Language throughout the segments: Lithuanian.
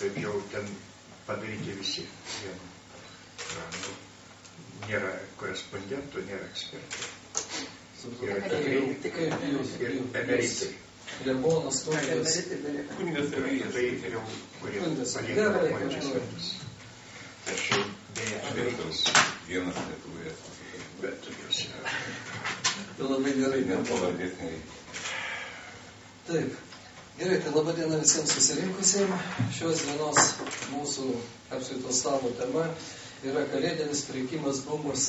taip jau ten padaryti visi vienu. Nėra korespondentų, nėra ekspertų. Yra tikrai ir emeritai. Klebonas, kunigas. Kunigas tai jau kurie palieka valdžios metus. Tačiau beje emeritus. Vienas Lietuvoje. Bet tokios yra. Tai labai gerai. Nepavardėsniai. Taip. Gerai, tai laba diena visiems susirinkusiems. Šios dienos mūsų apskrito stalo tema yra kalėdinis prekybos bumas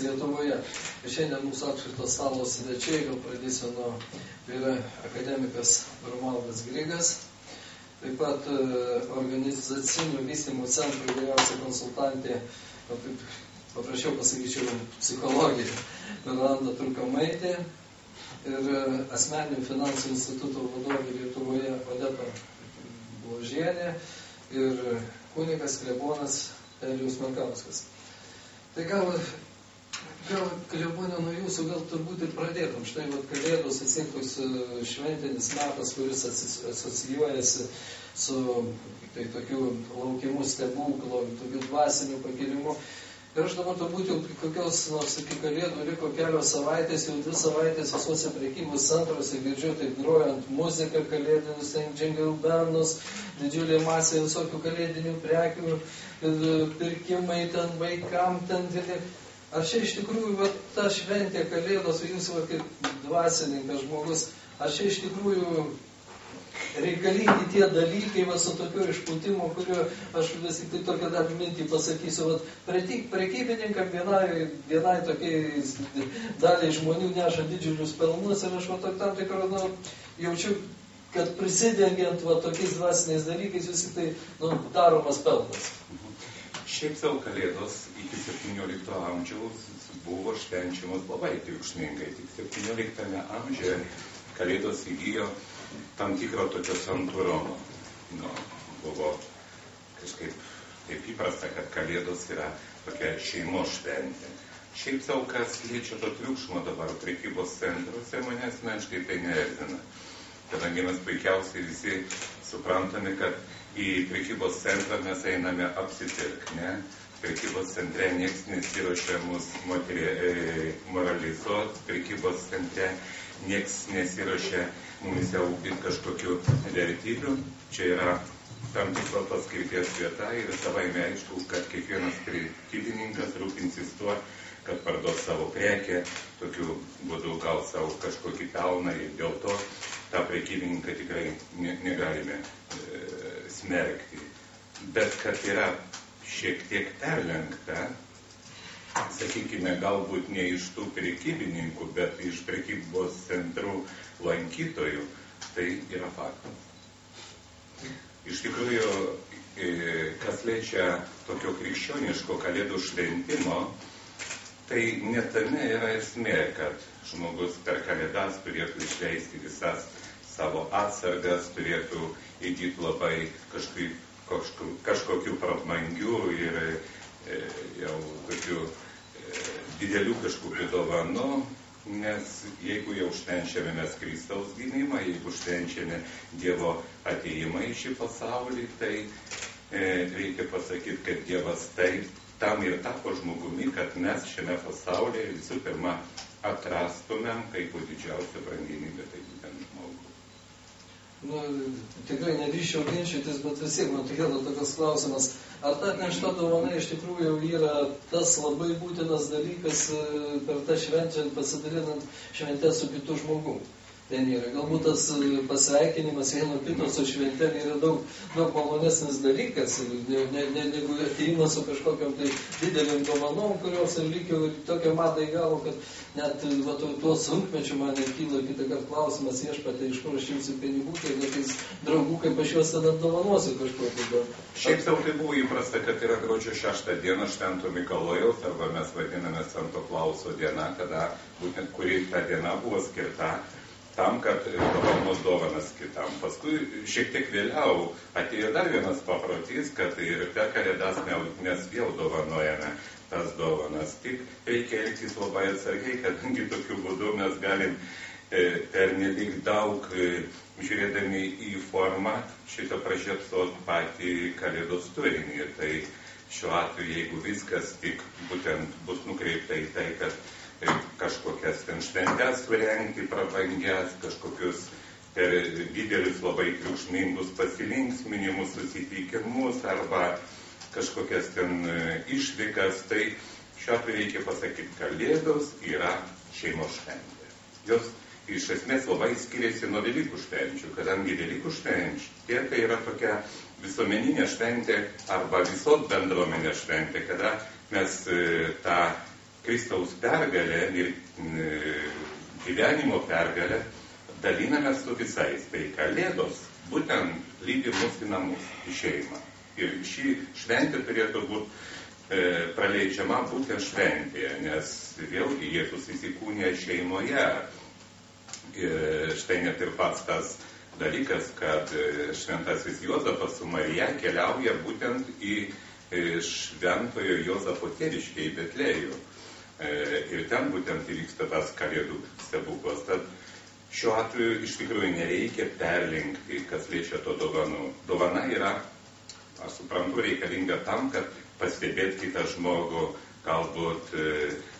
Lietuvoje. Ir šiandien mūsų apskrito stalo svečiai, gal pradėsiu nuo, tai yra akademikas Romualdas Grigas, taip pat organizacinių vystymų centrų vyriausia konsultantė, paprašiau pasakyčiau, psichologė Miranda Turkamaitė ir asmeninių finansų instituto vadovė Lietuvoje Odeta Bložienė ir kunigas klebonas Elijus Markauskas. Tai gal klebonė nuo jūsų gal turbūt ir pradėtum. Štai kalėdos atsiektus šventinis metas, kuris asocijuojasi su tai tokiu laukimu stebuklo, tokiu dvasiniu pakilimu. Ir aš dabar turbūt jau kokios, nors iki kalėdų liko kelios savaitės, jau 2 savaitės visuose prekybos centruose girdžiu taip grojant muziką, kalėdinius jingle bendus, didžiulė masė visokių kalėdinių prekių, pirkimai ten vaikam, ten. Ar čia iš tikrųjų ta šventė kalėdos, jūs kaip dvasininkas žmogus, ar čia iš tikrųjų reikalingi tie dalykai su tokiu išpūtimu, kurio aš vis tik tai tokią dar mintį pasakysiu. Prekybininkam vienai tokiai daliai žmonių neša didžiulius pelnus ir aš tam tikrą jaučiu, kad prisidengiant tokiais dvasiniais dalykais vis tik tai daromas pelnas. Šiaip savo kalėdos iki 17 amžiaus buvo švenčiamos labai triukšmingai. Tik 17 amžiuje kalėdos įgijo tam tikro tokio santūrumo. Buvo kažkaip taip įprasta, kad kalėdos yra tokia šeimos šventė. Šiaip savo, kas liečia to triukšmo dabar prekybos centruose, mane asmeniškai tai neerzina. Kadangi mes puikiausiai visi suprantame, kad į prekybos centrą mes einame apsipirkti, ne? Prekybos centre nieks nesiruošia mus moralizuoti, prekybos centre nieks nesiruošia mumis augint kažkokių vertybių. Čia yra tam tikro paskirties vieta ir savaime aišku, kad kiekvienas prekybininkas rūpinsis tuo, kad parduos savo prekę, tokiu būdu gaus savo kažkokį pelną ir dėl to tą prekybininką tikrai negalime smerkti. Bet kad yra šiek tiek perlenkta, sakykime, galbūt ne iš tų prekybininkų, bet iš prekybos centrų lankytojų, tai yra faktas. Iš tikrųjų, kas liečia tokio krikščioniško kalėdų šventimo, tai netame yra esmė, kad žmogus per kalėdas turėtų išleisti visas savo atsargas, turėtų įgyti labai kažkokių prabangių ir jau tokių didelių kažkokių dovanų, nes jeigu jau švenčiame mes Kristaus gimimą, jeigu švenčiame Dievo atėjimą į šį pasaulį, tai reikia pasakyti, kad Dievas tam ir tapo žmogumi, kad mes šiame pasaulyje visų pirma atrastumėm kaip didžiausią brangenybę, tai būtent žmogų. Tikrai nedrįščiau ginčytis, bet vis tiek man tikėtų tokias klausimas. Ar ta atnešta dovana iš tikrųjų yra tas labai būtinas dalykas per tą šventę pasidalinant šventę su kitu žmogu? Ten yra. Galbūt tas pasveikinimas vieno kito su šventė yra daug malonesnis dalykas, negu atėjimas su kažkokiam tai dideliam dovanom, kurios ir lygiai tokia madai gavo, kad net tuo sunkmečiu man kyla kitą kartą klausimas, viešpatie, iš kur aš imsiu pinigų, tai tokiais draugų, kaip aš juos tada dovanosiu kažkokį. Šiaip sau tai buvo įprasta, kad yra gruodžio 6 diena Švento Mikalojaus, arba mes vadiname Santo Klauso diena, būtent kuri ta diena buvo skirta tam, kad dovanos dovanas kitam. Paskui šiek tiek vėliau atėjo dar vienas paprotys, kad ir per kalėdas mes vėl dovanojame tas dovanas. Tik reikia elgtis labai atsargiai, kadangi tokiu būdu mes galim pernelyg daug žiūrėdami į formą, šitą pražiopsot patį Kalėdos turinį. Tai šiuo atveju, jeigu viskas tik būtent bus nukreipta į tai, kad kažkokias ten šventes surengti prabangias, kažkokius per didelius labai triukšmingus pasilinksminimus, susitikimus arba kažkokias ten išvykas, tai šiuo atveju reikia pasakyti, Kalėdos yra šeimos šventė. Jos iš esmės labai skiriasi nuo Velykų švenčių, kadangi Velykų šventė tai yra tokia visuomeninė šventė arba visos bendruomenės šventė, kada mes tą Kristaus pergalę ir gyvenimo pergalę daliname su visais. Tai Kalėdos būtent lydi mus į namus, į šeimą. Ir ši šventė turėtų būti praleidžiama būtent šventėje, nes vėlgi Jėzus įsikūnė šeimoje. Štai net ir pats tas dalykas, kad šventasis Juozapas su Marija keliauja būtent į šventojo Juozapo tėviškę į Betlėjų. Ir ten būtent įvyksta tas Kalėdų stebuklas. Tad šiuo atveju iš tikrųjų nereikia perlenkti, kas liečia to dovanų. Dovana yra, aš suprantu, reikalinga tam, kad pastebėt kitą žmogų, galbūt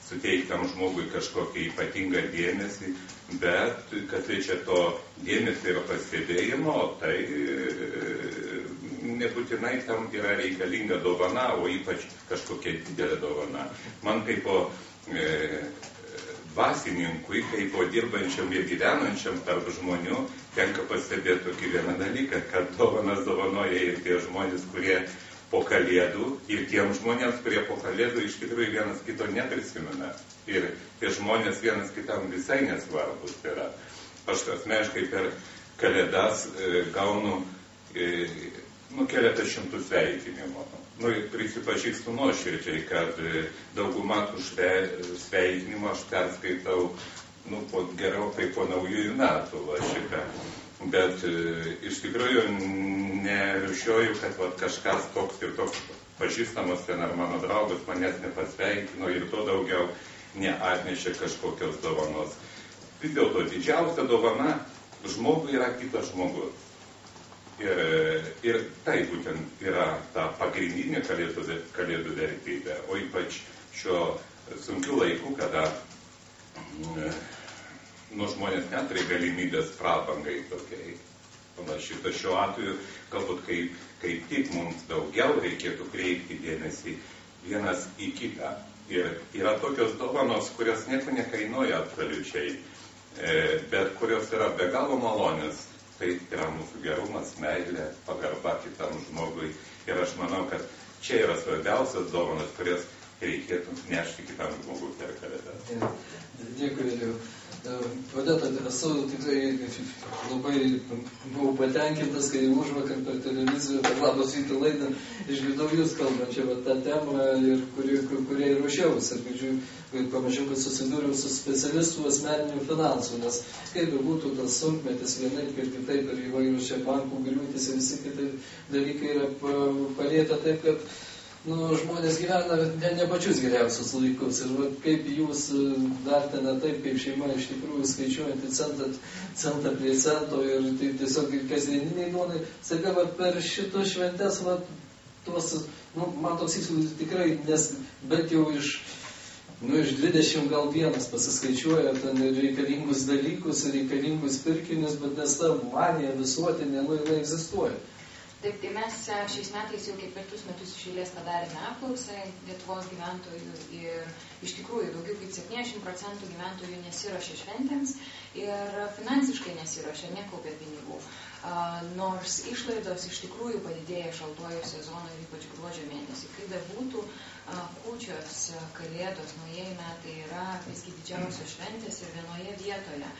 suteiktam žmogui kažkokį ypatingą dėmesį, bet kas liečia to dėmesio ir pastebėjimo, tai nebūtinai tam yra reikalinga dovana, o ypač kažkokia didelė dovana. Man kaip dvasininkui, kaip dirbančiam ir gyvenančiam tarp žmonių, tenka pastebėti tokį vieną dalyką, kad dovanas dovanoja ir tie žmonės, kurie po Kalėdų, ir tiem žmonėms, kurie po Kalėdų iš tikrųjų vienas kito neprisimena. Ir tie žmonės vienas kitam visai nesvarbus yra. Aš asmeniškai per Kalėdas gaunu keletą šimtų sveikinimų. Prisipažįstu nuoširdžiai, kad daugumą tų sveikinimų aš perskaitau gerokai po naujųjų metų šitą. Bet iš tikrųjų nerišioju, kad kažkas toks ir toks pažįstamas ten ar mano draugas manęs nepasveikino ir to daugiau neatnešė kažkokios dovanos. Vis dėlto didžiausia dovana žmogui yra kitas žmogus. Ir tai būtent yra ta pagrindinė Kalėdų vertybė. O ypač šiuo sunkiu laiku, kada žmonės neturi galimybės prabangai tokiai. Šitą šiuo atveju, galbūt kaip tik mums daugiau reikėtų kreipti dėmesį vienas į kitą. Ir yra tokios dovanos, kurios nieko nekainuoja absoliučiai, bet kurios yra be galo malonės. Tai yra mūsų gerumas, meilė, pagarba kitam žmogui. Ir aš manau, kad čia yra svarbiausias dovanas, kurias reikėtų nešti kitam žmogui per Kalėdas. Dėkui, Vėliau. Odeta, esu tikrai labai buvau patenkintas, kai užvakar per televiziją, per Labas ryto laidą, išgirdau jūs kalbančią tą temą, kuriai ruošiausi. Ir pamačiau, kad susidūriau su specialistų asmeninių finansų, nes kaip būtų tas sunkmetis vienaip ir kitaip, ir įvairius čia bankų griūtis ir visi kiti dalykai yra palėta taip, kad žmonės gyvena ne pačius geriausius laikus. Ir kaip jūs vertina taip, kaip šeima iš tikrųjų skaičiuojantį centą prie cento ir tai tiesiog kasdieniniai duonai, staiga per šitos šventes, man toks įspūdis tikrai, nes bent jau iš 20 gal vienas pasiskaičiuoja ten reikalingus dalykus ir reikalingus pirkinius, bet nes ta manija visuotinė, jinai egzistuoja. Taip, tai mes šiais metais jau 4 metus iš eilės padarėme apklausą Lietuvos gyventojų ir iš tikrųjų daugiau kaip 70% gyventojų nesiruošia šventėms ir finansiškai nesiruošia, nekaupia pinigų. Nors išlaidos iš tikrųjų padidėja šaltuoju sezonu ir ypač gruodžio mėnesį. Kai bebūtų kūčios, Kalėdos, naujieji metai yra visgi didžiausios šventės ir vienoje vietoje.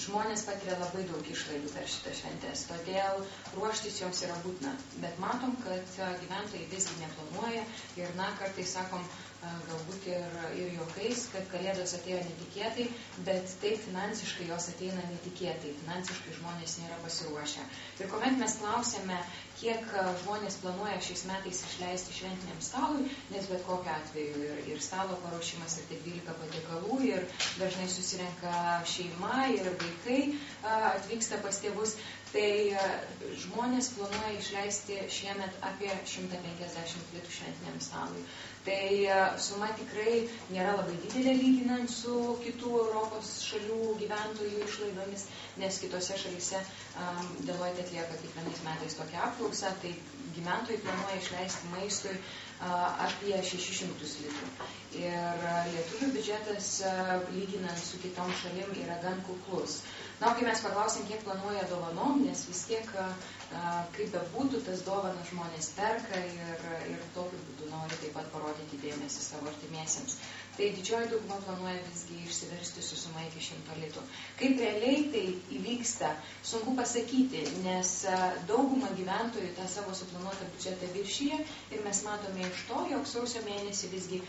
Žmonės patiria labai daug išlaidų per šitą šventės, todėl ruoštis joms yra būtina. Bet matom, kad gyventojai visgi neplanuoja ir kartais sakom, galbūt ir juokais, kad kalėdos atėjo netikėtai, bet taip finansiškai jos ateina netikėtai, finansiškai žmonės nėra pasiruošę. Ir kuomet mes klausėme, kiek žmonės planuoja šiais metais išleisti šventiniam stalui, nes bet kokiu atveju ir stalo paruošimas, ir 12 patiekalų, ir dažnai susirenka šeima, ir vaikai atvyksta pas tėvus, tai žmonės planuoja išleisti šiemet apie 150 litų šventiniam stalui. Tai suma tikrai nėra labai didelė lyginant su kitų Europos šalių gyventojų išlaidomis, nes kitose šalyse Deloitte atlieka kiekvienais metais tokią apklausą, tai gyventojai planuoja išleisti maistui apie 600 litų. Ir lietuvių biudžetas, lyginant su kitom šalim, yra gan kuklus. Na, kai mes paklausėm, kiek planuoja dovanom, nes vis tiek, kaip bebūtų, tas dovanas žmonės perka ir tokiu būdu nori taip pat parodyti dėmesį savo artimiesiems. Tai didžioji dauguma planuoja visgi išsiversti su suma iki 100 litų. Kaip realiai tai įvyksta, sunku pasakyti, nes dauguma gyventojų tą savo suplanuotą biudžetą viršyje ir mes matome iš to, jog sausio mėnesį visgi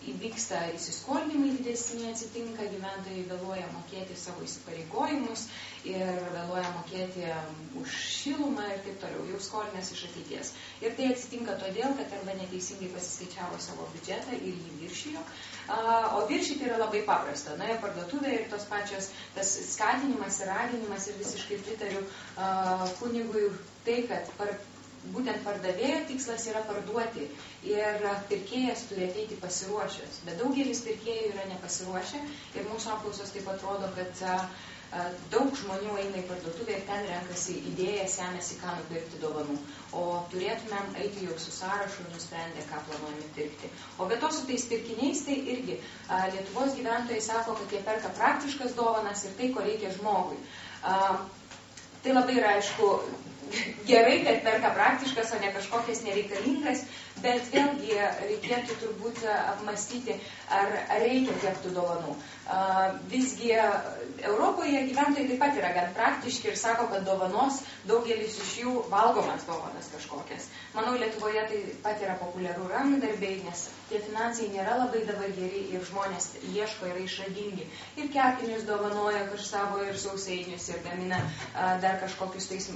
įvyksta įsiskolinimai didesni, atsitinka, gyventojai vėluoja mokėti savo įsipareigojimus ir vėluoja mokėti už šilumą ir taip toliau, jau skolinės iš ateities. Ir tai atsitinka todėl, kad arba neteisingai pasiskaičiavo savo biudžetą ir jį viršijo. O viršyti yra labai paprasta. Na, ir parduotuvė ir tos pačios, tas skatinimas ir raginimas ir visiškai pritariu kunigui tai, kad būtent pardavėjo tikslas yra parduoti ir pirkėjas turi ateiti pasiruošęs. Bet daugelis pirkėjų yra nepasiruošę ir mūsų apklausos taip pat rodo, kad daug žmonių eina į parduotuvę ir ten renkasi idėją, semėsi, ką nupirkti dovanų. O turėtumėm eiti jau su sąrašu ir nusprendę, ką planuojame pirkti. O be to su tais pirkiniais, tai irgi Lietuvos gyventojai sako, kad jie perka praktiškas dovanas ir tai, ko reikia žmogui. Tai labai yra, aišku, gerai, kad perka praktiškas, o ne kažkokias nereikalingas, bet vėlgi reikėtų turbūt apmastyti, ar reikia tiek tų dovanų. Visgi Europoje gyventojai taip pat yra gan praktiški ir sako, kad dovanos daugelis iš jų valgomas dovanas kažkokias. Manau, Lietuvoje tai pat yra populiaru rankdarbiai, nes tie finansai nėra labai dabar geri ir žmonės ieško, yra išradingi. Ir kepinius dovanoja savo ir sausainius ir gamina dar kažkokius tais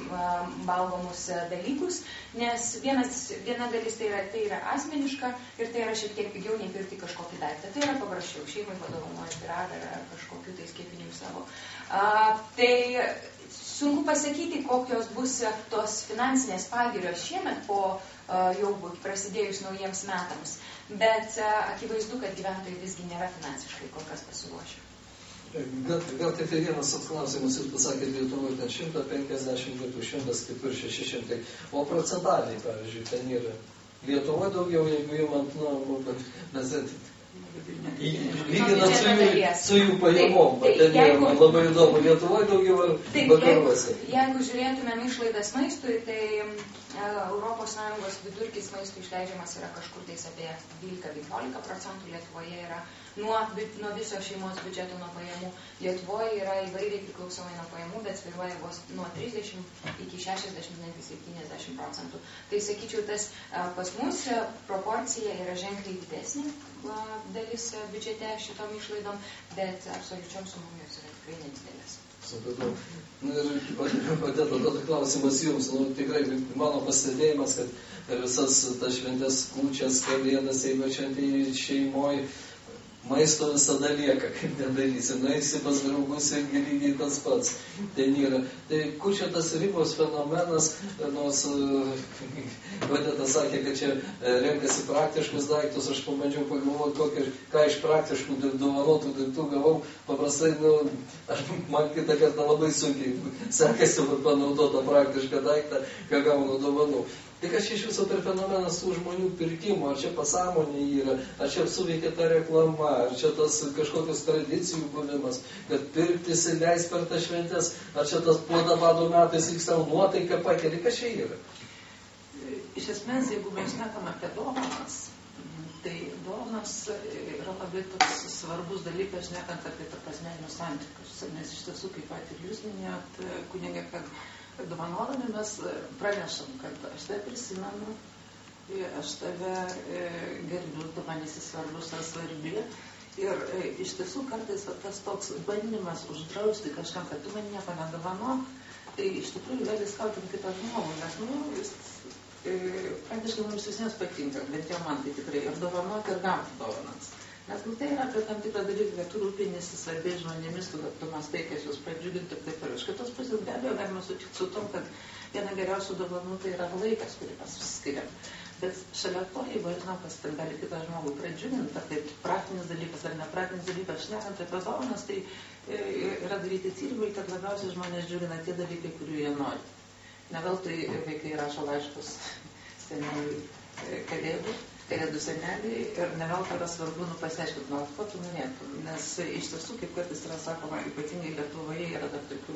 valgomus dalykus, nes viena dalis tai yra asmeniška ir tai yra šiek tiek pigiau nei pirkti kažkokį daiktą. Tai yra paprasčiau, šeimai padovanoja pyragą ar kažkokiu tais kepinių savo. Tai sunku pasakyti, kokios bus tos finansinės pagirios šiemet po jau prasidėjus naujiems metams, bet akivaizdu, kad gyventojai visgi nėra finansiškai kol kas pasiruošę. Gal tik tai vienas klausimas, jūs pasakėte Lietuvoje, ten 150 litų, 100, kitur 600, o procentaliai, pavyzdžiui, ten yra Lietuvoje daugiau, jeigu įmant, mes lyginant su jų pajamom, ten yra, man labai įdomu, Lietuvoje daugiau ar vakaruose. Jeigu žiūrėtumėm išlaidas maistui, tai ES vidurkis maistui išleidžiamas yra kažkur tais apie 12-15%, Lietuvoje yra nuo viso šeimos biudžeto nuo pajamų. Lietuvoje yra įvairiai priklausomai nuo pajamų, bet svyruoja vos nuo 30 iki 60, netgi 70%. Tai sakyčiau, tas pas mus proporcija yra ženkliai didesnė dalis biudžete šitom išlaidom, bet absoliučiom sumom jos yra tikrai nedidelės. Supratau. Ir tada klausimas jums. Tikrai mano pastebėjimas, kad per visas tas šventės kūčias, kalėdas, jeigu šventėj šeimoje, maisto visada lieka, kaip nedarysi. Nueisi pas draugus irgi lygiai tas pats. Ten yra. Tai kur čia tas ribos fenomenas, nors Odeta sakė, kad čia renkasi praktiškus daiktus, aš pabandžiau pagalvoti, ką iš praktiškų dovanotų daiktų gavau. Paprastai, man kitą kartą labai sunkiai sekasi panaudoti praktišką daiktą, ką gaunu dovanų. Tai kas iš viso per fenomenas tų žmonių pirkimo, ar čia pasąmonė yra, ar čia suveikia ta reklama, ar čia tas kažkokios tradicijų buvimas, kad pirktis ir leis per tas šventės, ar čia tas puodabado metais vyksta nuotaika pakeli, kas čia yra? Iš esmės, jeigu mes šnekam apie dovanas, tai dovanas yra labai toks svarbus dalykas, šnekant apie tarpasmeninius santykius. Nes iš tiesų, kaip pat ir jūs minėjot, kunigė, kad dovanodami mes pranešam, kad aš tai prisimenu, aš tave gerbiu, tu man esi svarbus ar svarbi. Ir iš tiesų kartais tas toks bandymas uždrausti kažkam, kad tu man nieko nedovanok, tai iš tikrųjų gali skautinti kitą žmogų, nes jis praktiškai mums visiems patinka, bent jau man tai tikrai, ir dovanoti, ir gauti dovanas. Nes tai yra apie tam tikrą dalyką, kad tu rūpinėsi svarbiais žmonėmis, tu mastai, kas jūs pradžiuginti ir taip toliau. Iš kitos pusės be abejo galima sutikti su tom, kad viena geriausių dovanų tai yra laikas, kurį mes skiriam. Bet šalia to, jeigu aš žinau, kas gali kitą žmogų pradžiuginti, ar tai praktinis dalykas ar nepraktinis dalykas, šnekant apie dovanas, tai yra daryti tyrimai, kad labiausiai žmonės džiugina tie dalykai, kurių jie nori. Ne veltui vaikai rašo laiškus seneliui kalėdų seneliui ir ne veltui yra svarbu pasiaiškinti, ko tu norėtum. Nes iš tiesų, kaip kartais yra sakoma, ypatingai Lietuvoje yra dar tokių,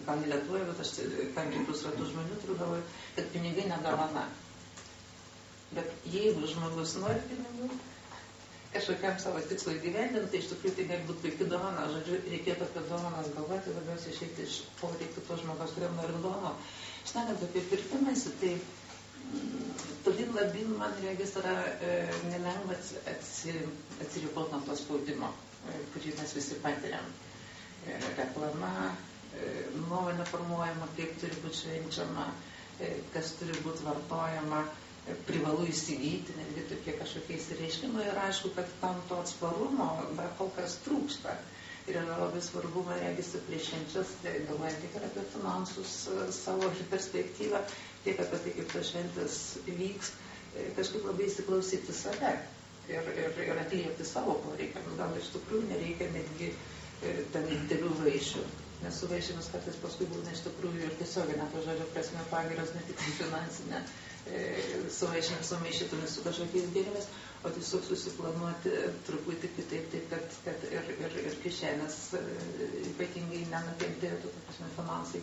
gal ne Lietuvoje, bet aš tam tikrus ratus žmonių turiu galvoje, kad pinigai nedovana. Bet jeigu žmogus nori pinigų, kažkokiam savo tikslui gyvendinti, tai iš tikrųjų tai gali būti puikiai dovana. Žodžiu, reikėtų apie dovanas galvoti, labiausiai išeiti iš poreikių to žmogaus, kuriam nori dovano. Šnekant apie pirkimąsi, tai todėl labin, man regis, yra nelengva atsiriboti nuo to spaudimo, kurį mes visi patiriam. Reklama, nuomonė formuojama, kaip turi būti švenčiama, kas turi būti vartojama, privalu įsigyti, netgi tokie kažkokie įsireiškimai. Ir aišku, kad tam to atsparumo dar kol kas trūksta. Ir yra labai svarbu, man regisi, prieš švenčias, galvojant tiek ir apie finansus, savo perspektyvą, tiek apie tai, kaip tos šventės vyks, kažkaip labai įsiklausyti save ir atliepti savo poreikiams. Gal iš tikrųjų nereikia netgi ten didelių vaišių, nes su vaišėmis kartais paskui būna iš tikrųjų ir tiesioginė to žodžio prasme pagiros, ne tik finansinė, su vaišėmis sumaišytomis su kažkokiais gėrimais, o tiesiog susiplanuoti truputį kitaip, taip, kad ir kišenės ypatingai nenukentėtų, finansai,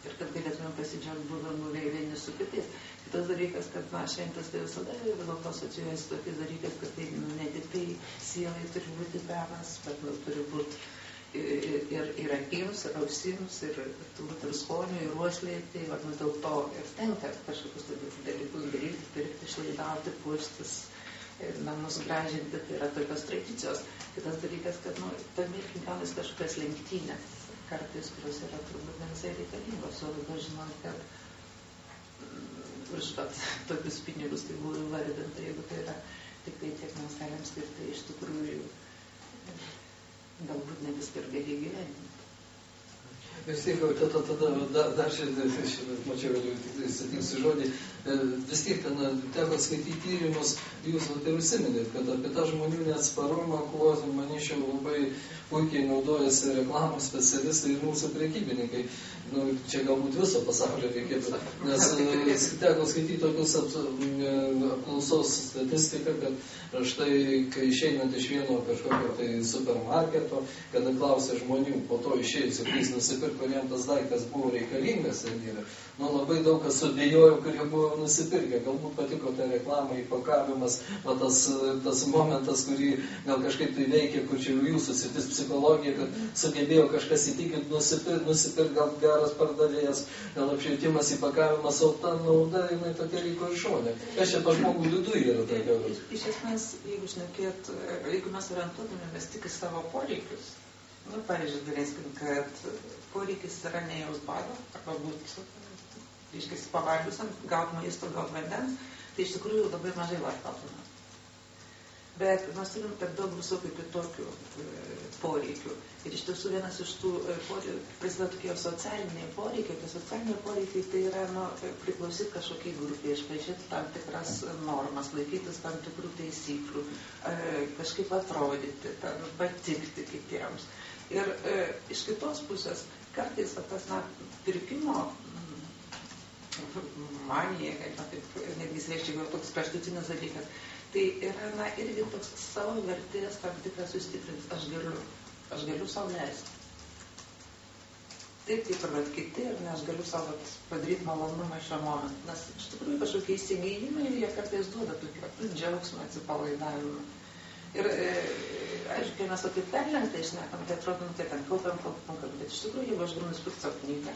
ir kad galėtume pasidžiaugti buvimu vieni su kitais. Kitas dalykas, kad šventės tai visada vis dėlto asocijuojasi tokiais dalykais, kad tai ne tik tai sielai turi būti penas, bet turi būti ir akims, ir ausims, ir skoniui, ir uoslei. Tai dėl to ir tenka kažkokius dalykus daryti, pirkti, išlaidauti, puoštis, namus gražinti, tai yra tokios tradicijos. Kitas dalykas, kad tame irgi gaunasi kažkokios lenktynės, kartais, kurios yra turbūt ne visai reikalingos, o labiau žinant, kad už tokius pinigus, tai buvo įvardinta, jeigu tai yra tik tai tiek mes galim skirti, iš tikrųjų galbūt ne viską ir gali gyventi. Vis tiek, tada dar šiandien, mačiau, tik įsitiksiu žodį, vis tiek ten teko skaityti tyrimus, jūs ir užsiminėt, kad apie tą žmonių neatsparumą, kuo, manyčiau, labai puikiai naudojasi reklamos specialistai ir mūsų prekybininkai. Čia galbūt viso pasaulio reikėtų, nes teko skaityti tokius apklausos statistiką, kad štai, kai išeinant iš vieno kažkokio tai supermarketo, kada klausė žmonių, po to išėjus ir jis nusipirko, kuriem tas daiktas buvo reikalingas, labai daug kas suabejojo, kurie buvo nusipirkę. Galbūt patiko ta reklama, įpakavimas, tas momentas, kurį gal kažkaip tai veikia, kur čia jūsų sritis psichologija, kad sugebėjo kažkas įtikinti, nusipirk gal geras pardavėjas, gal apšvietimas, įpakavimas, o ta nauda, jinai tokia liko iš šonė. Kas čia to žmogų viduje yra tokia? Iš esmės, jeigu mes orientuotumėmės tik į savo poreikius, pavyzdžiui, galėskim, kad poreikis yra nejaus bado, arba būti, reiškia, pavalgiusiam, gauti maisto, gauti vandens, tai iš tikrųjų labai mažai vartotume. Bet mes turim per daug visokių kitokių poreikių. Ir iš tiesų vienas iš tų poreikių prasideda tokie socialiniai poreikiai. Tai socialiniai poreikiai tai yra priklausyti kažkokiai grupiai, išpažinti tam tikras normas, laikytis tam tikrų taisyklių, kažkaip atrodyti, patikti kitiems. Ir iš kitos pusės kartais tas pirkimo manija, netgi sveičiai toks kraštutinis dalykas, tai yra irgi toks savo vertės tam tikras sustiprinti. Aš galiu savo leisti. Taip, kaip ir kiti, ir aš galiu savo padaryti malonumą šią momentą. Nes iš tikrųjų kažkokie įsigijimai, jie kartais duoda tokį džiaugsmą, atsipalaidavimą. Ir aišku, kai mes apie perlenktą išnekam, tai atrodo, kad ten kaupiam, bet iš tikrųjų, jeigu aš galiu nusipirkti savo knygą,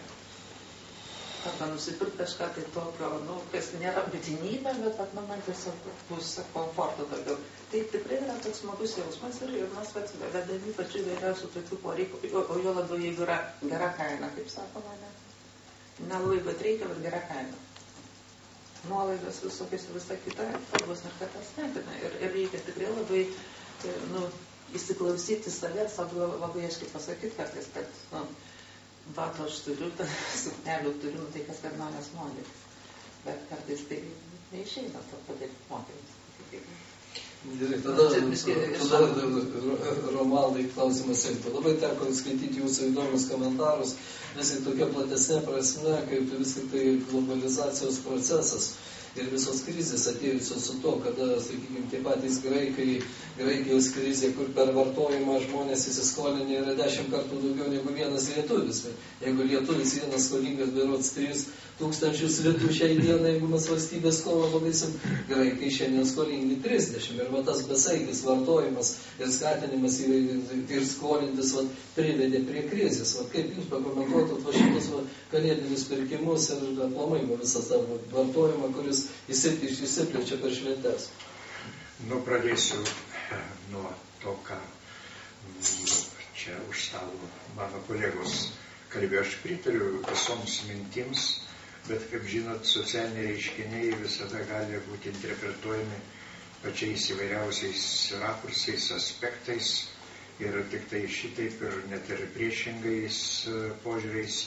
arba nusipirkti kažką tai tokio, nu, kas nėra būtinybė, bet man tiesiog bus komforto daugiau. Tai tikrai yra toks smagus jausmas ir mes vedami pačių įvairiausių tokių poreikių, o jo labiau, jeigu yra gera kaina, kaip sakoma, ne? Nelabai, bet reikia, bet gera kaina. Nuolaidos visokios ir visa kita, kalbos ir kad tas netina. Ir reikia tikrai labai, nu, įsiklausyti save, savo labai aiškiai pasakyti kartais, kad, nu, bato aš turiu, suknelių turiu, tai kas kad manęs nori. Bet kartais tai neišeina to padaryti moterims. Gerai, tada Romaldai klausimas irgi. Labai teko skaityti jūsų įdomius komentarus, vis tik tokia platesnė prasme, kaip vis tik tai globalizacijos procesas ir visos krizės atėjusios su to, kada, sakykime, tie patys Graikijos krizė, kur per vartojimą žmonės įsiskolinę yra 10 kartų daugiau negu vienas lietuvis. Jeigu lietuvis vienas skolingas berods 3000 litų šiai dienai, jeigu mes valstybės skolą padarysim, graikai šiandien skolingi 30. Ir va tas besaikis vartojimas ir skatinimas ir skolintis privedė prie krizės. Kaip jūs pakomentuotumėt šitus kalėdinius pirkimus ir aplamai visą tą vartojimą, kuris įsiplečia per šventes? Nu, pradėsiu nuo to, ką čia už stalo mano kolegos kalbėjo. Aš pritariu visoms mintims, bet, kaip žinot, socialiniai reiškiniai visada gali būti interpretuojami pačiais įvairiausiais rakursais, aspektais ir tik tai šitaip ir net ir priešingais požiūriais,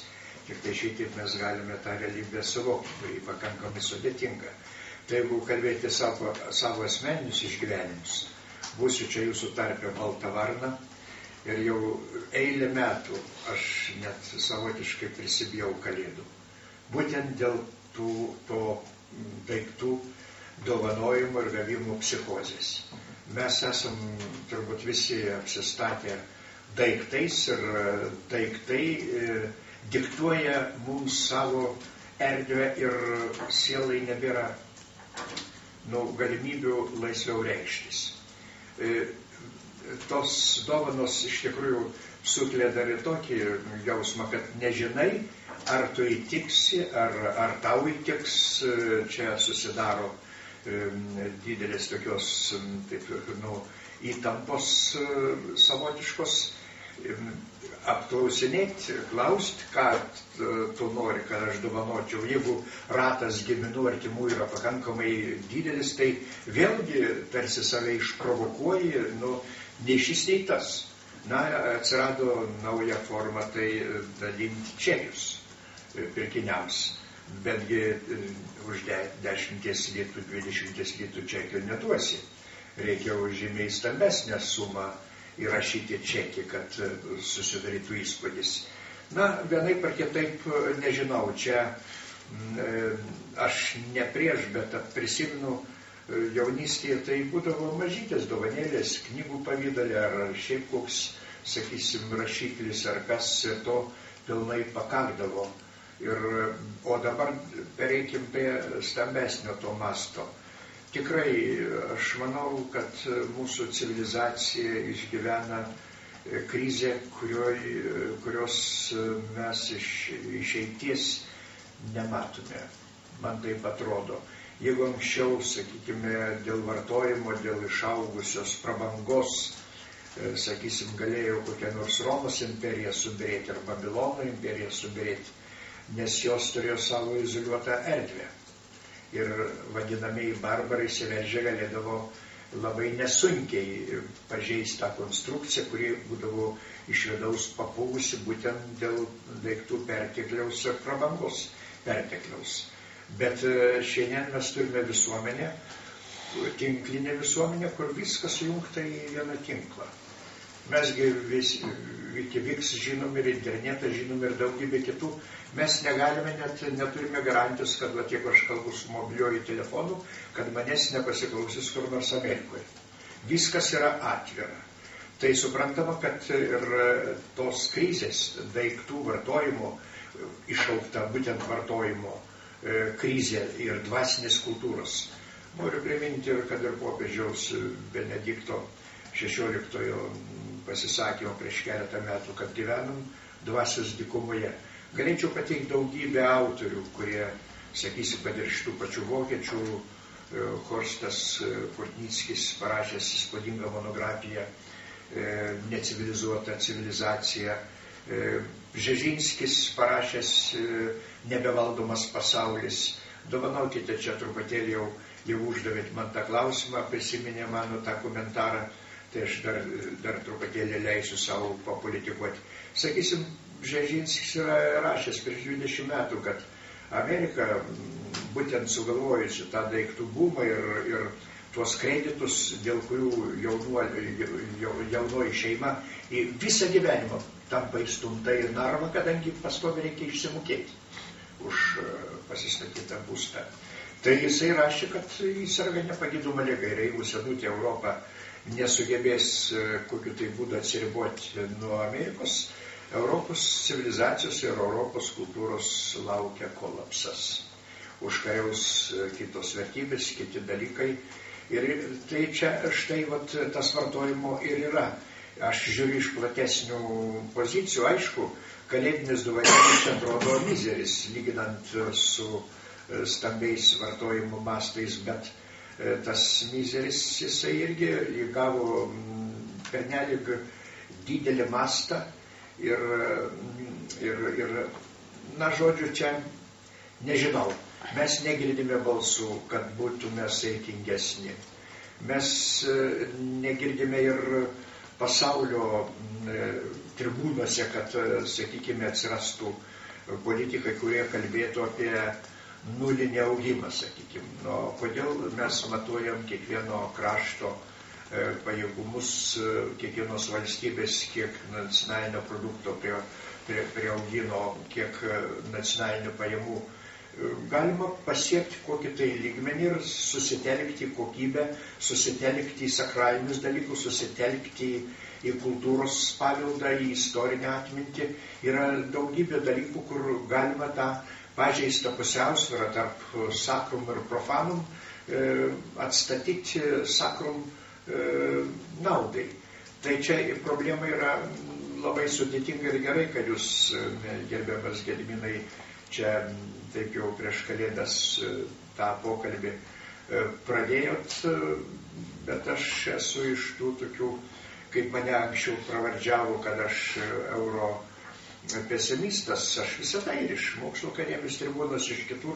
tik tai šitaip mes galime tą realybę suvokti, kuri pakankamai sudėtinga. Tai jeigu kalbėti savo asmeninius išgyvenimus, būsiu čia jūsų tarpe balta varna ir jau eilę metų aš net savotiškai prisibijau kalėdų. Būtent dėl to daiktų dovanojimo ir gavimo psichozės. Mes esam turbūt visi apsistatę daiktais ir daiktai diktuoja mums savo erdvę ir sielai nebėra galimybių laisviau reikštis. Tos dovanos iš tikrųjų sukelia dar ir tokį jausmą, kad nežinai, ar tu įtiksi, ar tau įtiks. Čia susidaro didelės tokios įtampos savotiškos. Apklausinėti, klausti, ką tu nori, kad aš dovanočiau. Jeigu ratas giminų artimų yra pakankamai didelis, tai vėlgi tarsi save išprovokuoji, nei šis, nei tas. Atsirado nauja forma, tai dalinti čekius pirkiniams. Betgi už 10 litų, 20 litų čekių neduosi. Reikia už žymiai stambesnę sumą įrašyti čekį, kad susidarytų įspūdis. Vienaip ar kitaip, nežinau, čia aš ne prieš, bet prisimenu jaunystėje, tai būdavo mažytės dovanėlės, knygų pavydalė, ar šiaip koks, sakysim, rašyklis, ar kas, to pilnai pakakdavo. O dabar pereikim prie stambesnio to masto. Tikrai, aš manau, kad mūsų civilizacija išgyvena krizę, kurios mes išeities nematome. Man taip atrodo. Jeigu anksčiau, sakykime, dėl vartojimo, dėl išaugusios prabangos, sakysim, galėjo kokią nors Romos imperiją subirėti ar Babilono imperiją subirėti, nes jos turėjo savo izoliuotą erdvę. Ir vadinamieji barbarai įsiveržę galėdavo labai nesunkiai pažeisti tą konstrukciją, kuri būdavo iš vidaus papūgusi būtent dėl daiktų pertekliaus ir prabangos pertekliaus. Bet šiandien mes turime visuomenę, tinklinę visuomenę, kur viskas sujungta į vieną tinklą. Mesgi Wikileaks žinom ir internetą žinom ir daugybė kitų. Mes negalime, neturime garantijos, kad jeigu aš kalbu su mobiliuoju telefonu, kad manęs nepasiklausys kur nors Amerikoje. Viskas yra atvira. Tai suprantama, kad ir tos krizės, daiktų vartojimo, išaukta būtent vartojimo krizė ir dvasinės kultūros. Noriu priminti, kad ir popiežiaus Benedikto XVI pasisakymo prieš keletą metų, kad gyvenam dvasios dykumoje. Galėčiau pateikti daugybę autorių, kurie, sakysim, kad ir šitų pačių vokiečių, Horstas Kurtnickis parašęs įspūdingą monografiją Necivilizuota civilizacija, Bžežinskis parašęs Nebevaldomas pasaulis. Dovanokite, čia truputėlį jau uždavėt man tą klausimą, prisiminė mano tą komentarą, tai aš dar truputėlį leisiu savo papolitikuoti. Sakysim, Bžežinskis yra rašęs prieš 20 metų, kad Amerika, būtent sugalvojusi tą daiktų bumą ir tuos kreditus, dėl kurių jaunoji šeima į visą gyvenimą tampa įstumta į narvą, kadangi pastoviai reikia išsimokėti už pasistatytą būstą. Tai jisai rašė, kad jis serga nepagydoma liga ir jeigu senutė Europa nesugebės kokiu tai būdu atsiriboti nuo Amerikos, Europos civilizacijos ir Europos kultūros laukia kolapsas. Užkariaus kitos vertybės, kiti dalykai. Ir tai čia štai tas vartojimo ir yra. Aš žiūriu iš platesnių pozicijų, aišku, kalėdinis dovanėlis čia atrodo mizeris, lyginant su stambiais vartojimo mastais, bet tas mizeris jisai irgi įgavo pernelyg didelį mastą. Ir, na, žodžiu, čia nežinau, mes negirdime balsų, kad būtume saikingesni. Mes negirdime ir pasaulio tribūnose, kad, sakykime, atsirastų politikai, kurie kalbėtų apie nulinį augimą, sakykime. No, kodėl mes matuojam kiekvieno krašto pajėgumus, kiekvienos valstybės, kiek nacionalinio produkto priaugino, kiek nacionalinių pajamų. Galima pasiekti kokį tai lygmenį ir susitelkti kokybę, susitelkti į sakralinius dalykus, susitelkti į kultūros paveldą, į istorinę atmintį. Yra daugybė dalykų, kur galima tą pažeistą pusiausvyrą tarp sakrum ir profanum atstatyti sakrum naudai. Tai čia problema yra labai sudėtinga ir gerai, kad jūs, gerbiamas Gediminai, čia taip jau prieš Kalėdas tą pokalbį pradėjot, bet aš esu iš tų tokių, kaip mane anksčiau pravardžiavo, kad aš euro pesimistas, aš visada ir iš mokslo akademijos tribūnos, iš kitur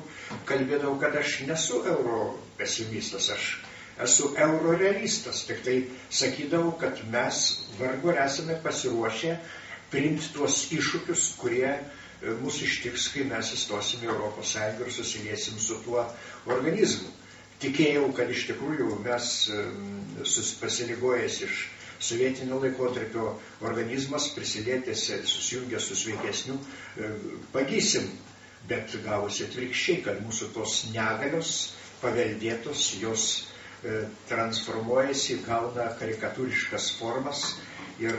kalbėdavau, kad aš nesu euro pesimistas, aš esu eurorealistas, tik tai sakydavau, kad mes vargu esame pasiruošę priimti tuos iššūkius, kurie mūsų ištiks, kai mes įstosim į Europos Sąjungą ir susiliesim su tuo organizmu. Tikėjau, kad iš tikrųjų mes pasiligojęs iš sovietinio laikotarpio organizmas prisilietęs, susijungęs su sveikesniu, pagysim, bet gavosi atvirkščiai, kad mūsų tos negalios paveldėtos, jos transformuojasi, gauna karikatūriškas formas ir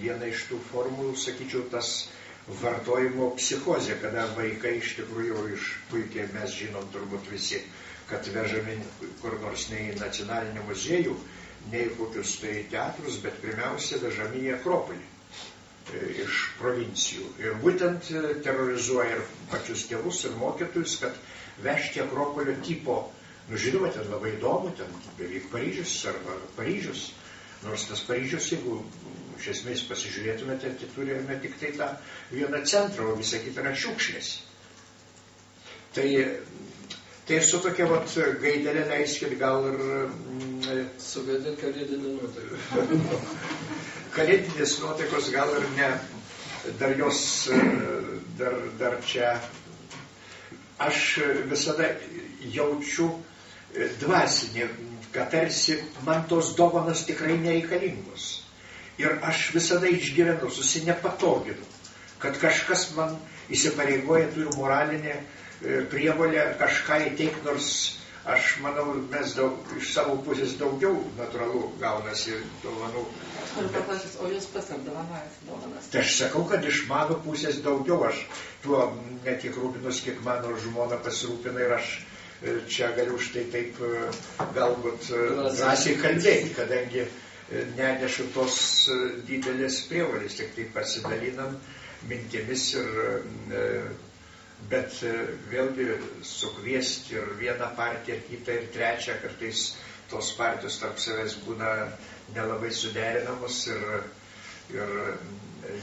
viena iš tų formų, sakyčiau, tas vartojimo psichozė, kada vaikai iš tikrųjų puikiai mes žinom turbūt visi, kad vežami kur nors ne į nacionalinį muziejų, ne į kokius tai teatrus, bet pirmiausia vežami į Akropolį iš provincijų. Ir būtent terrorizuoja ir pačius tėvus ir mokytojus, kad vežti Akropolio tipo. Žinoma, ten labai įdomu, ten beveik Paryžius arba Paryžius, nors tas Paryžius, jeigu iš esmės pasižiūrėtumėte, tai turėjome tik tai tą vieną centrą, o visą kitą yra šiukšlės. Tai su tokia gaidelė leiskit gal ir... Sugadint kalėdinį nuotaiką. Kalėdinės nuotaikos gal ir ne, dar jos, dar čia... Aš visada jaučiu dvasinė, kad tarsi man tos dovanos tikrai nereikalingos. Ir aš visada išgyvenu, susinepatoginu, kad kažkas man įsipareigoja, turiu moralinę prievolę kažką įteikti, nors aš manau, mes iš savo pusės daugiau natūralu gaunasi dovanų. Noriu paklausyti, o jūs pats apdovanojate dovanas? Tai aš sakau, kad iš mano pusės daugiau, aš tuo ne tiek rūpinus, kiek mano žmona pasirūpina ir aš čia galiu štai taip galbūt drąsiai kalbėti, kadangi nenešu tos didelės prievolės, tik tai pasidalinam mintimis bet vėlgi sukviesti ir vieną partiją, kitą ir trečią, kartais tos partijos tarp savęs būna nelabai suderinamos ir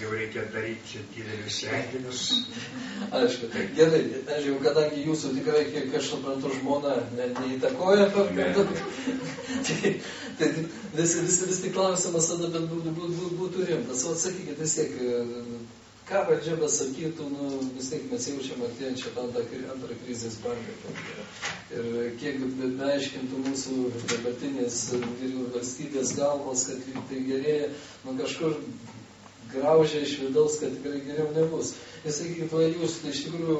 jau reikia daryti didelius renginius. Aišku, gerai, aš jau kadangi jūsų tikrai, kiek aš suprantu, žmona neįtakoja tai vis tik klausimas tada, bet būtų rimtas. O atsakykit, vis tiek, ką valdžia pasakytų, vis tiek mes jaučiam artėjančią antrą krizės bangą. Ir kiek beaiškintų mūsų dabartinės valstybės galvos, kad tai gerėja, kažkur graužia iš vidaus, kad tikrai geriau nebus. Ir sakykit, jūs iš tikrųjų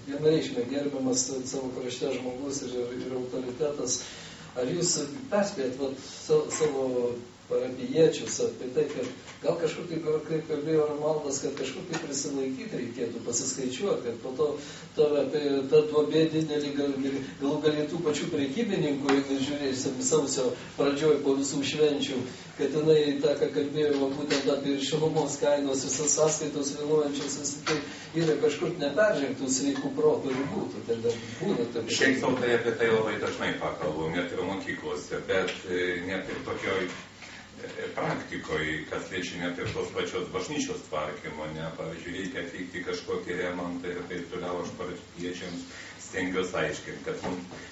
vienareikšmiai gerbiamas savo krašte žmogus ir autoritetas, ar jūs perspėjat savo parapijiečius apie tai, kad gal kažkur tai, kaip kalbėjo Romaldas, kad kažkur tai prisilaikyti reikėtų, pasiskaičiuoti, kad po to ta duobė didelį galų galėtų pačių prekybininkų, jeigu žiūrėsim sausio pradžioj po visų švenčių, kad jinai tą, ką kalbėjo būtent apie šilumos kainos, visas sąskaitos vėluojančios, vis tai yra kažkur neperžengtų sveikų protų ribų. Šiaip sau tai apie tai labai dažnai pakalbu, net ir mokyklose, bet net ir tokioj praktikoje, kas liečia net ir tos pačios bažnyčios tvarkymo, pavyzdžiui, reikia atlikti kažkokį remontą ir taip toliau, aš parapijiečiams stengiuosi aiškinti, kad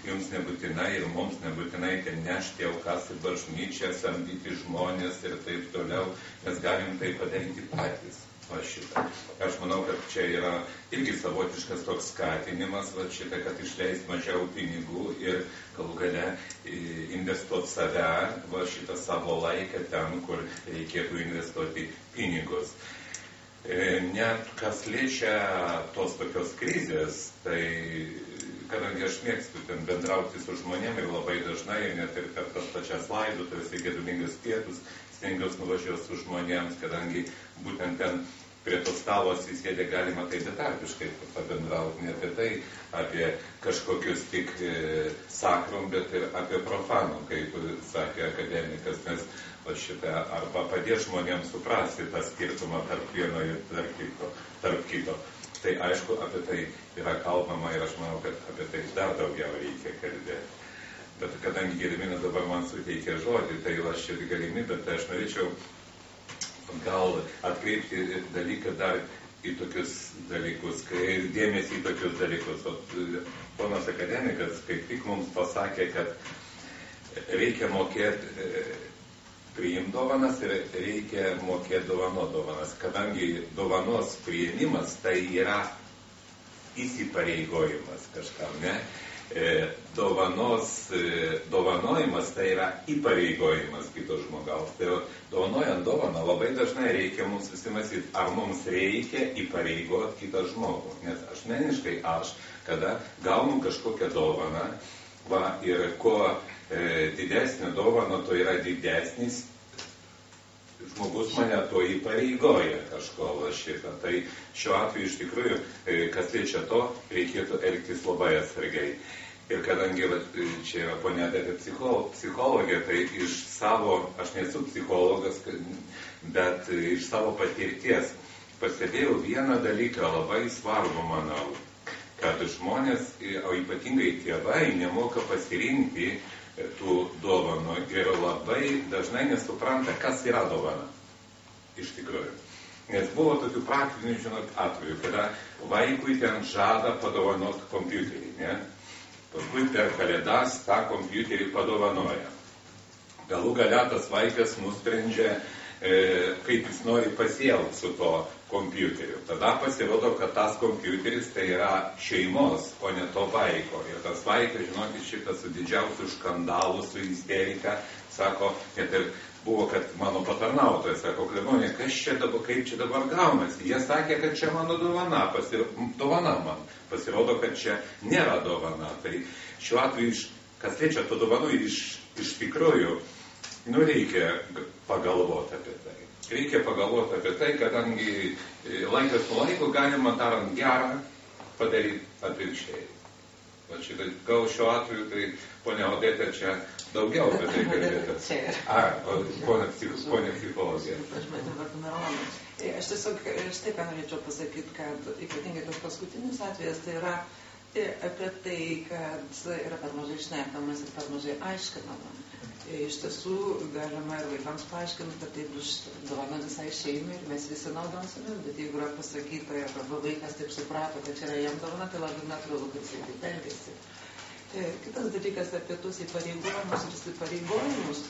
jums nebūtinai ir mums nebūtinai ten nešti aukas į bažnyčią, samdyti žmonės ir taip toliau, mes galim tai padaryti patys. Aš manau, kad čia yra irgi savotiškas toks skatinimas, kad išleis mažiau pinigų ir galų gale investuoti save, savo laiką ten, kur reikėtų investuoti pinigus. Net kas liečia tos tokios krizės, tai kadangi aš mėgstu ten bendrauti su žmonėm ir labai dažnai, net ir per tas pačias laidotuves ir gedulingas pietus, stengiuosi nuvažiuoti su žmonėms, kadangi būtent ten prie to stalo įsėdė galima tai betarpiškai pabendrauti, ne apie tai, apie kažkokius tik sakrum, bet ir apie profanum, kaip sakė akademikas, nes arba padės žmonėms suprasti tą skirtumą tarp vieno ir tarp kito. Tai aišku, apie tai yra kalbama ir aš manau, kad apie tai dar daugiau reikia kalbėti. Bet kadangi Gediminas dabar man suteikė žodį, tai aš čia galimybę, tai aš norėčiau gal atkreipti dalyką dar į tokius dalykus, ir dėmesį į tokius dalykus. O ponas akademikas kaip tik mums pasakė, kad reikia mokėti priimti dovanas ir reikia mokėti dovanas. Kadangi dovanos priėmimas tai yra įsipareigojimas kažkam, ne? Dovanojimas tai yra įpareigojimas kito žmogaus. Tai dovanojant dovaną labai dažnai reikia mums visi mąstyti, ar mums reikia įpareigoti kitą žmogų. Nes asmeniškai kada gaunu kažkokią dovaną, ir kuo didesnė dovana, to yra didesnis žmogus mane to įpareigoja kažko šitą. Tai šiuo atveju iš tikrųjų, kas liečia to, reikėtų elgtis labai atsargiai. Ir kadangi čia yra ponia psichologė, tai iš savo, aš nesu psichologas, bet iš savo patirties pastebėjau vieną dalyką labai svarbu, manau, kad žmonės, o ypatingai tėvai, nemoka pasirinkti tų dovanų ir labai dažnai nesupranta, kas yra dovana. Iš tikrųjų. Nes buvo tokių praktinių, atvejų, kada vaikui ten žada padovanoti kompiuterį, ne? Paskui per kalėdas tą kompiuterį padovanoja. Galų gale tas vaikas nusprendžia, kaip jis nori pasielgti su to kompiuteriu. Tada pasirodo, kad tas kompiuteris tai yra šeimos, o ne to vaiko. Ir tas vaikas, žinokit, šitas su didžiausiu skandalu, su isterika, sako, net ir buvo, kad mano patarnautojas, sako, klebonė, kas čia dabar, kaip čia dabar gaunasi? Jie sakė, kad čia mano dovana, dovana man. Pasirodo, kad čia nėra dovana. Tai šiuo atveju, kas liečia to dovanų, iš tikrųjų, reikia pagalvoti apie tai. Reikia pagalvoti apie tai, kadangi laikas nuo laiko galima darant gerą padaryti atvirkščiai. Va šitą, gal šiuo atveju tai ponia Odeta čia daugiau apie tai kalbėtų. Ponia psichologija. Aš matau vardu Merlano. Aš tiesiog štai ką norėčiau pasakyti, kad ypatingai tas paskutinis atvejas tai yra apie tai, kad yra per mažai šnekamas ir per mažai aiškinama. Iš tiesų galima ir vaikams paaiškinti, kad tai bus dovana visai šeimai ir mes visi naudosime, bet jeigu yra pasakyta, arba vaikas taip suprato, kad čia yra jam dovana, tai labai natūralu, kad jisai taip elgiasi. Kitas dalykas apie tuos įpareigojimus ir įsipareigojimus,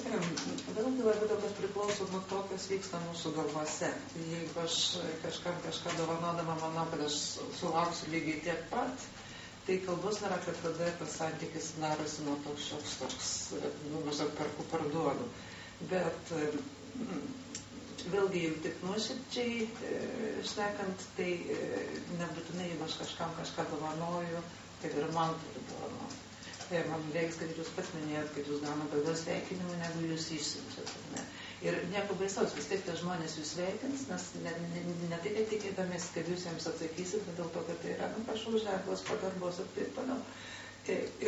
vėlgi labai daug priklauso nuo to, kas vyksta mūsų galvose. Jeigu aš kažką dovanodama manau, kad aš sulauksiu lygiai tiek pat, tai kalbos nėra, kad tada tas santykis darosi nuo toks, maždaug perku parduodu. Bet vėlgi, jeigu tik nuoširdžiai šnekant, tai nebūtinai, jeigu aš kažkam kažką dovanoju, tai ir man turi dovanoti. Man reiks, kad jūs pats minėjot, kad jūs gaunate daugiau sveikinimų, negu jūs išsiunčiate. Ir nieko baisaus, vis tiek tie žmonės jūs sveikins, nes ne tai, kad tikėdamės, kad jūs jiems atsakysit, bet dėl to, kad tai yra, prašau, ženklas pagarbos ir taip toliau.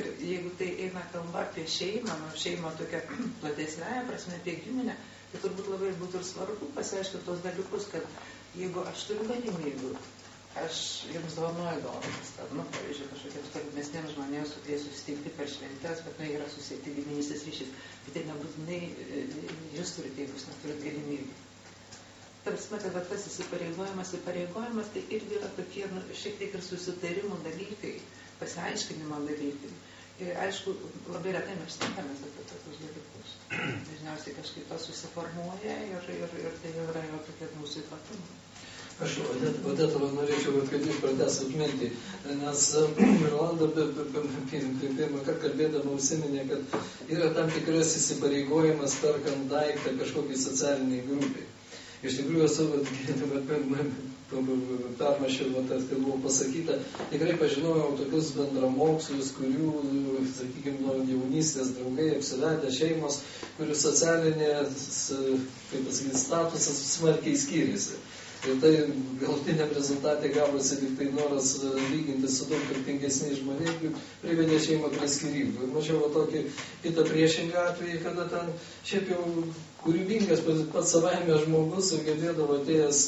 Ir jeigu tai eina kalba apie šeimą, šeimą tokia platesnėje prasme, apie giminę, tai turbūt labai būtų ir svarbu pasiaiškinti tos dalykus, kad jeigu aš turiu galimybių, aš jums dovanoju dovanas, kad, pavyzdžiui, kažkokiems tolimesniems žmonėms, su kuriais susitikti per šventes, bet yra susitikti giminystės ryšys, bet tai nebūtinai jūs turite, jeigu jūs neturite galimybių. Tarpsime, kad tas įpareigojimas, tai irgi yra tokie, šiek tiek ir susitarimų dalykai, pasiaiškinimo dalykai. Ir aišku, labai retai mes šnekame apie tokius dalykus. Dažniausiai kažkaip tas susiformuoja ir tai yra jau tokie mūsų ypatumai. Aš Odeta norėčiau, kad jūs pratęsat mintį, nes Mirolanda pirmą kartą kalbėdama užsiminė, kad yra tam tikras įsipareigojimas perkant daiktą kažkokiai socialiniai grupiai. Iš tikrųjų, esu permašiau, tas, kad buvo pasakyta, tikrai pažinojau tokius bendramokslius, kurių, sakykime, nuo jaunystės draugai apsivedę šeimos, kurių socialinės, kaip pasakyti, statusas smarkiai skiriasi. Ir tai galutiniam rezultatė gavosi tik tai noras lyginti su daug turtingesniais žmonėmis, privedė šeimą prie skyrybų. Ir mačiau tokį kitą priešingą atvejį, kada ten šiaip jau kūrybingas pats savaime žmogus sugebėdavo atėjęs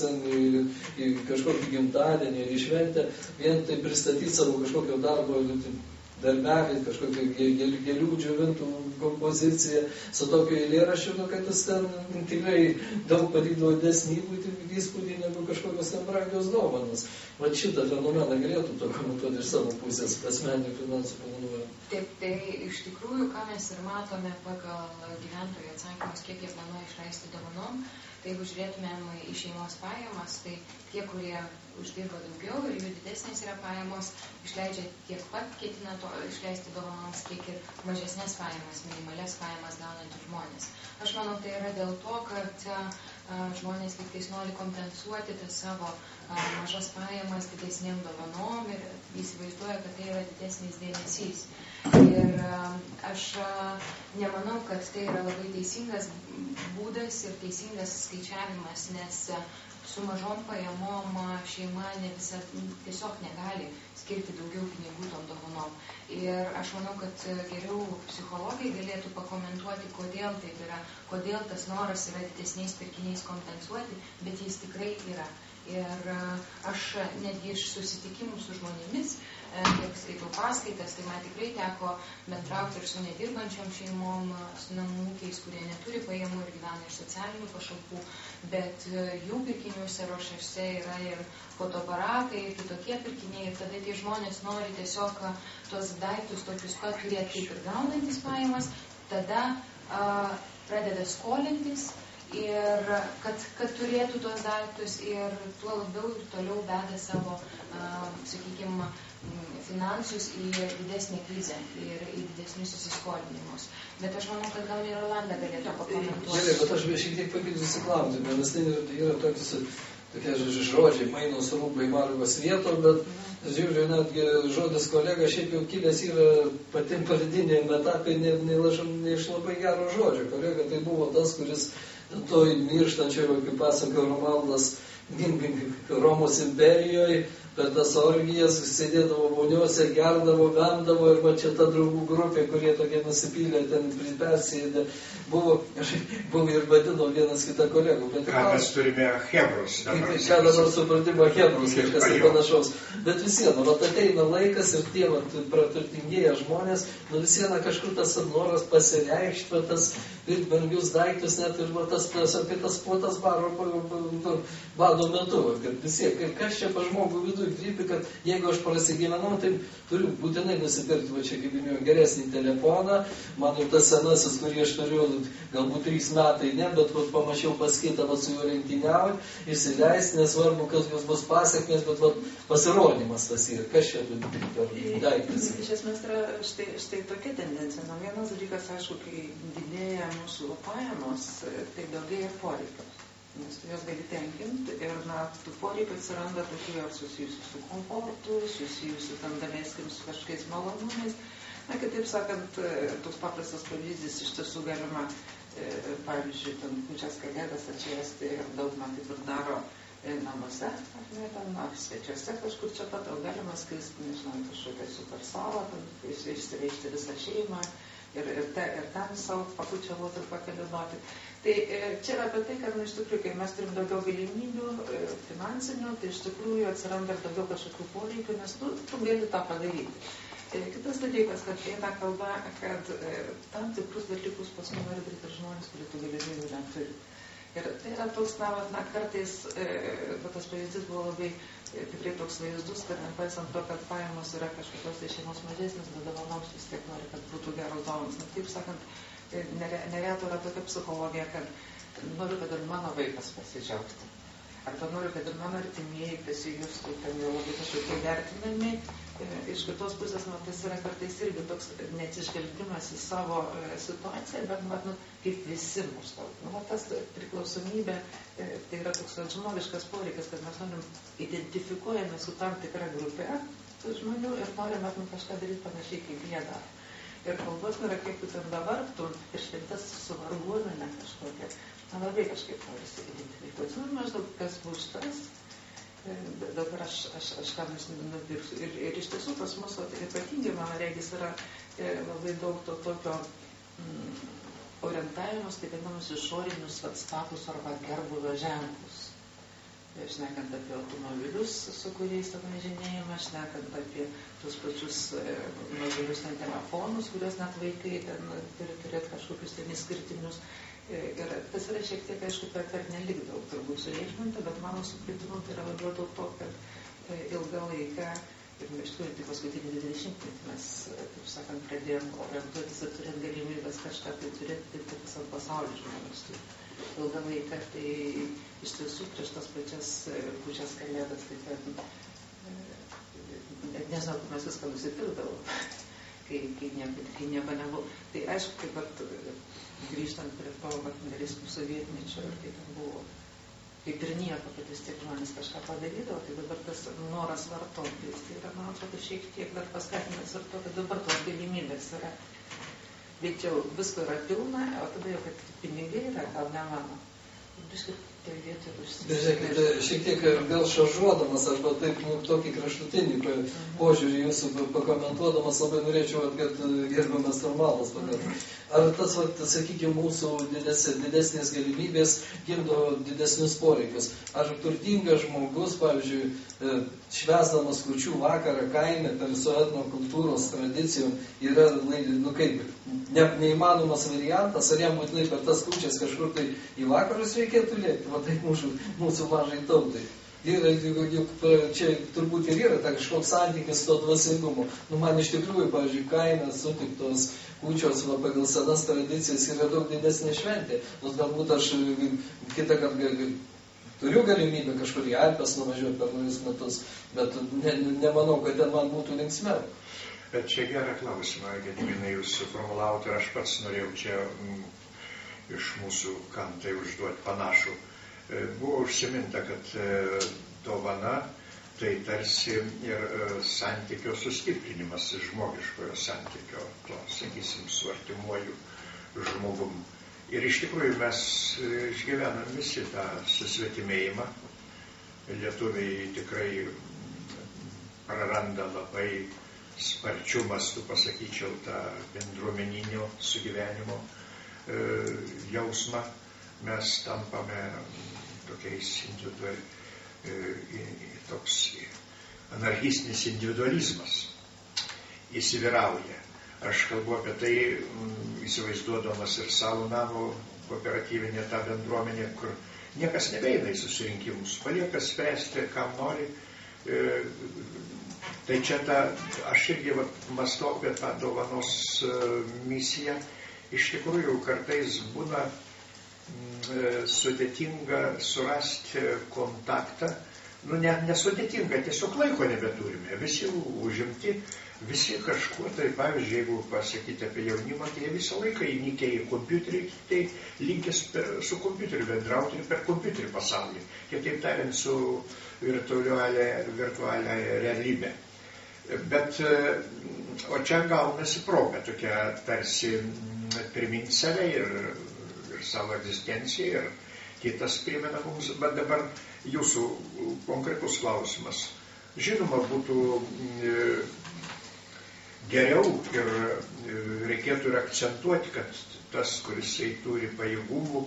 į kažkokį gimtadienį ir į šventę, vien tai pristatyti savo kažkokio darbo darbelį, kažkokią gėlių džiovintų kompoziciją su tokio eilėraščiu, kad jis ten tikrai daug padydavo didesnį įspūdį negu kažkokios ten brangios dovanos. Va šitą fenomeną galėtų to komentuoti iš savo pusės asmeninių finansų planuojant. Taip, tai iš tikrųjų, ką mes ir matome pagal gyventojų atsakymus, kiek jie planuoja išleisti dovanom, tai jeigu žiūrėtumėm į šeimos pajamas, tai tie, kurie uždirba daugiau ir jų didesnės yra pajamos, išleidžia tiek pat, ketina to išleisti dovanoms, kiek ir mažesnės pajamas, minimalias pajamas gaunantys žmonės. Aš manau, tai yra dėl to, kad žmonės tiktais nori kompensuoti tas savo mažas pajamas didesniem dovanom ir įsivaizduoja, kad tai yra didesnis dėmesys. Ir aš nemanau, kad tai yra labai teisingas būdas ir teisingas skaičiavimas, nes su mažom pajamom šeima tiesiog negali skirti daugiau pinigų tom dovanom. Ir aš manau, kad geriau psichologai galėtų pakomentuoti, kodėl taip yra, kodėl tas noras yra didesniais pirkiniais kompensuoti, bet jis tikrai yra. Ir aš netgi iš susitikimų su žmonėmis, kiek skaitau paskaitas, tai man tikrai teko bendrauti ir su nedirbančiom šeimom, su namų ūkiais, kurie neturi pajamų ir gyvena iš socialinių pašalpų, bet jų pirkinių sąrašuose yra ir fotoaparatai, ir kitokie pirkiniai, ir tada tie žmonės nori tiesiog tos daiktus tokius pat turėti kaip ir gaunantis pajamas, tada pradeda skolintis, ir kad turėtų tuos daiktus ir tuo labiau ir toliau beda savo, sakykime, finansus į didesnį krizę ir į didesnius įsiskolinimus. Bet aš manau, kad gal ir Rolanda galėtų pakomentuoti. Gerai, bet aš šiek tiek papildysiu klausimą, nes tai yra tokie žodžiai, mainos rūbai margos vieto, bet žiūriu, netgi žodis kolega šiaip jau kilęs yra pati pradinėme etape ne iš labai gero žodžio. Kolega tai buvo tas, kuris toj mirštančioje, kaip pasakojo Romaldas, Romos imperijoje per tas orgijas, sėdėdavo voniuose, gerdavo, vemdavo ir va čia ta draugų grupė, kurie tokie nusipylė, ten persėdė, buvo ir vadino vienas kitą kolegų. Ką mes turime Hebrus dabar? Ką dabar supratimo Hebrus, kažkas tai panašaus. Bet vis viena, va ateina laikas ir tie praturtingėja žmonės, nu vis viena kažkur tas noras pasireikšti, va tas brangius daiktus, net ir va tas apie tas puotas bado metu, kad visi, kas čia pa žmogų vidų krypi, kad jeigu aš prasigyvenau, tai turiu būtinai nusipirkti, va čia kaip minėjau, geresnį telefoną, man jau tas senasis, kurį aš turiu, galbūt 3 metai, ne, bet va, pamačiau pas kitą, va, su juo lenktyniauti, išsileisti, nesvarbu, kas jos bus pasiekmės, bet va, pasirodymas tas yra, kas čia per daiktas. Iš esmės yra štai tokia tendencija. Na, vienas dalykas, aišku, kai didėja mūsų pajamos, tai daugėja poreikio. Nes tu jos gali tenkinti ir, na, tų poreikių atsiranda tokių ar susijusių su komfortu, susijusių tam daleiskim su kažkokiais malonumais. Na, kitaip sakant, toks paprastas pavyzdys iš tiesų galima, pavyzdžiui, ten kūčias kalėdas atšvęsti ir daug man taip ir daro namuose, ar ne, ten svečiuose kažkur čia pat, o galima skristi, nežinau, kažkokią super salą, išsivežti visą šeimą ir ten savo pakučiavoti ir pakalėdoti. Tai čia yra apie tai, kad, iš tikrųjų, kai mes turim daugiau galimybių finansinių, tai iš tikrųjų atsiranda ir daugiau kažkokių poreikių, nes tu gali tą padaryti. Kitas dalykas, kad eina kalba, kad tam tikrus dalykus pas mus nori daryti žmonės, kurie tų galimybių neturi. Ir tai yra toks, na, kartais, tas pavyzdys buvo labai tikrai toks vaizdus, kad nepaisant to, kad pajamos yra kažkokios tai šeimos mažesnės, bet dovanoms vis tiek nori, kad būtų geros dovanos. Na, taip sakant, neretų yra tokia psichologija, kad noriu, kad ir mano vaikas pasidžiaugtų. Arba noriu, kad ir mano artimieji pasijustų, ten jau labai kažkokie vertinami. Iš kitos pusės, tas yra kartais irgi toks neatsižvelgimas į savo situaciją, bet, kaip visi mūsų. Tas priklausomybė, tai yra toks žmogiškas poreikis, kad mes norim identifikuojame su tam tikra grupė žmonių ir norime kažką daryti panašiai, kaip jie daro. Ir kalbos nėra, kaip tu ten davartum ir šventas su varguomenė kažkokia. Man labai kažkaip norisi identifikuoti. Maždaug kas bus tas. Dabar aš ką nupirksiu. Ir iš tiesų pas mus ypatingai, man regis, yra labai daug to tokio orientavimus, taip vadinamus išorinius status arba gerbūvio ženklus. Šnekant apie automobilius, su kuriais važinėjama, šnekant apie tus pačius mobilius telefonus, kuriuos net vaikai ten turi turėti kažkokius ten išskirtinius. Ir tas yra šiek tiek, aišku, per nelik daug turbūt sureikšminta, bet mano supratimu tai yra labiau dėl to, kad ilgą laiką, ir iš tikrųjų tik paskutinį 20-metį mes, taip sakant, pradėjom orientuotis ir turėti galimybės kažką tai turėti, taip visam pasaulyje žmonės turi. Ilgą laiką, tai iš tiesų prieš tas pačias kūčias kalėdas, tai nežinau, kaip mes viską nusipirkdavom, kai nieko nebuvo. Tai aišku, kaip pat grįžtant prie to, kad darysime sovietmečio ir kaip ten buvo, kaip ir nieko, kad vis tiek žmonės kažką padarydavo, tai dabar tas noras vartoti, tai yra, man atrodo, šiek tiek dar paskatinimas ir to, kad dabar tos galimybės yra. Veikiau visko yra pilna, o tada jau, kad pinigai yra, gal ne mano. Žiūrėkite, šiek tiek gal šaržuodamas arba taip, tokį kraštutinį požiūrį jūsų pakomentuodamas, labai norėčiau, kad gerbiamas Romanas pagalvotų. Ar tas, sakykime, mūsų didesnės galimybės gimdo didesnius poreikius? Ar turtingas žmogus, pavyzdžiui, švęsdamas kūčių vakarą kaime per su etnokultūros tradicijom yra, kaip, neįmanomas variantas, ar jam būtinai per tas kūčias kažkur tai į vakarus reikėtų lėkti? Va taip mūsų mažai tautai. Ir juk čia turbūt ir yra kažkoks santykis to dvasingumo. Man iš tikrųjų, pavyzdžiui, kaime sutiktos kūčios pagal senas tradicijas yra daug didesnė šventė. Nors galbūt aš kitą kartą turiu galimybę kažkur į Alpes nuvažiuoti per naujus metus, bet nemanau, kad ten man būtų linksmiau. Bet čia gerą klausimą, Gediminai, jūs suformulavote ir aš pats norėjau čia iš mūsų kantai užduoti panašų. Buvo užsiminta, kad dovana tai tarsi ir santykio sustiprinimas, žmogiškojo santykio, to, sakysim, su artimuoju žmogum. Ir iš tikrųjų mes išgyvenam visi tą susvetimėjimą. Lietuviai tikrai praranda labai sparčių mastų, pasakyčiau, tą bendruomeninio sugyvenimo jausmą. Mes tampame tokiais toks anarchistinis individualizmas įsivyrauja. Aš kalbu apie tai, įsivaizduodamas ir savo namo kooperatyvinę tą bendruomenę, kur niekas nebeina į susirinkimus, palieka spręsti, kam nori. Tai čia aš irgi mąstau apie tą dovanos misiją. Iš tikrųjų, kartais būna sudėtinga surasti kontaktą. Nesudėtinga, tiesiog laiko nebeturime. Visi užimti, visi kažkuo. Tai pavyzdžiui, jeigu pasakyti apie jaunimą, tai jie visą laiką įnikę į kompiuterį, tai linkęs su kompiuteriu bendrauti ir per kompiuterį pasaulį. Kitaip tariant, su virtualia realybė. Bet, o čia gaunasi proga tokia tarsi priminti save ir savo egzistenciją, ir kitas primena mums. Bet dabar jūsų konkretus klausimas. Žinoma, būtų geriau ir reikėtų ir akcentuoti, kad tas, kuris turi pajėgumų,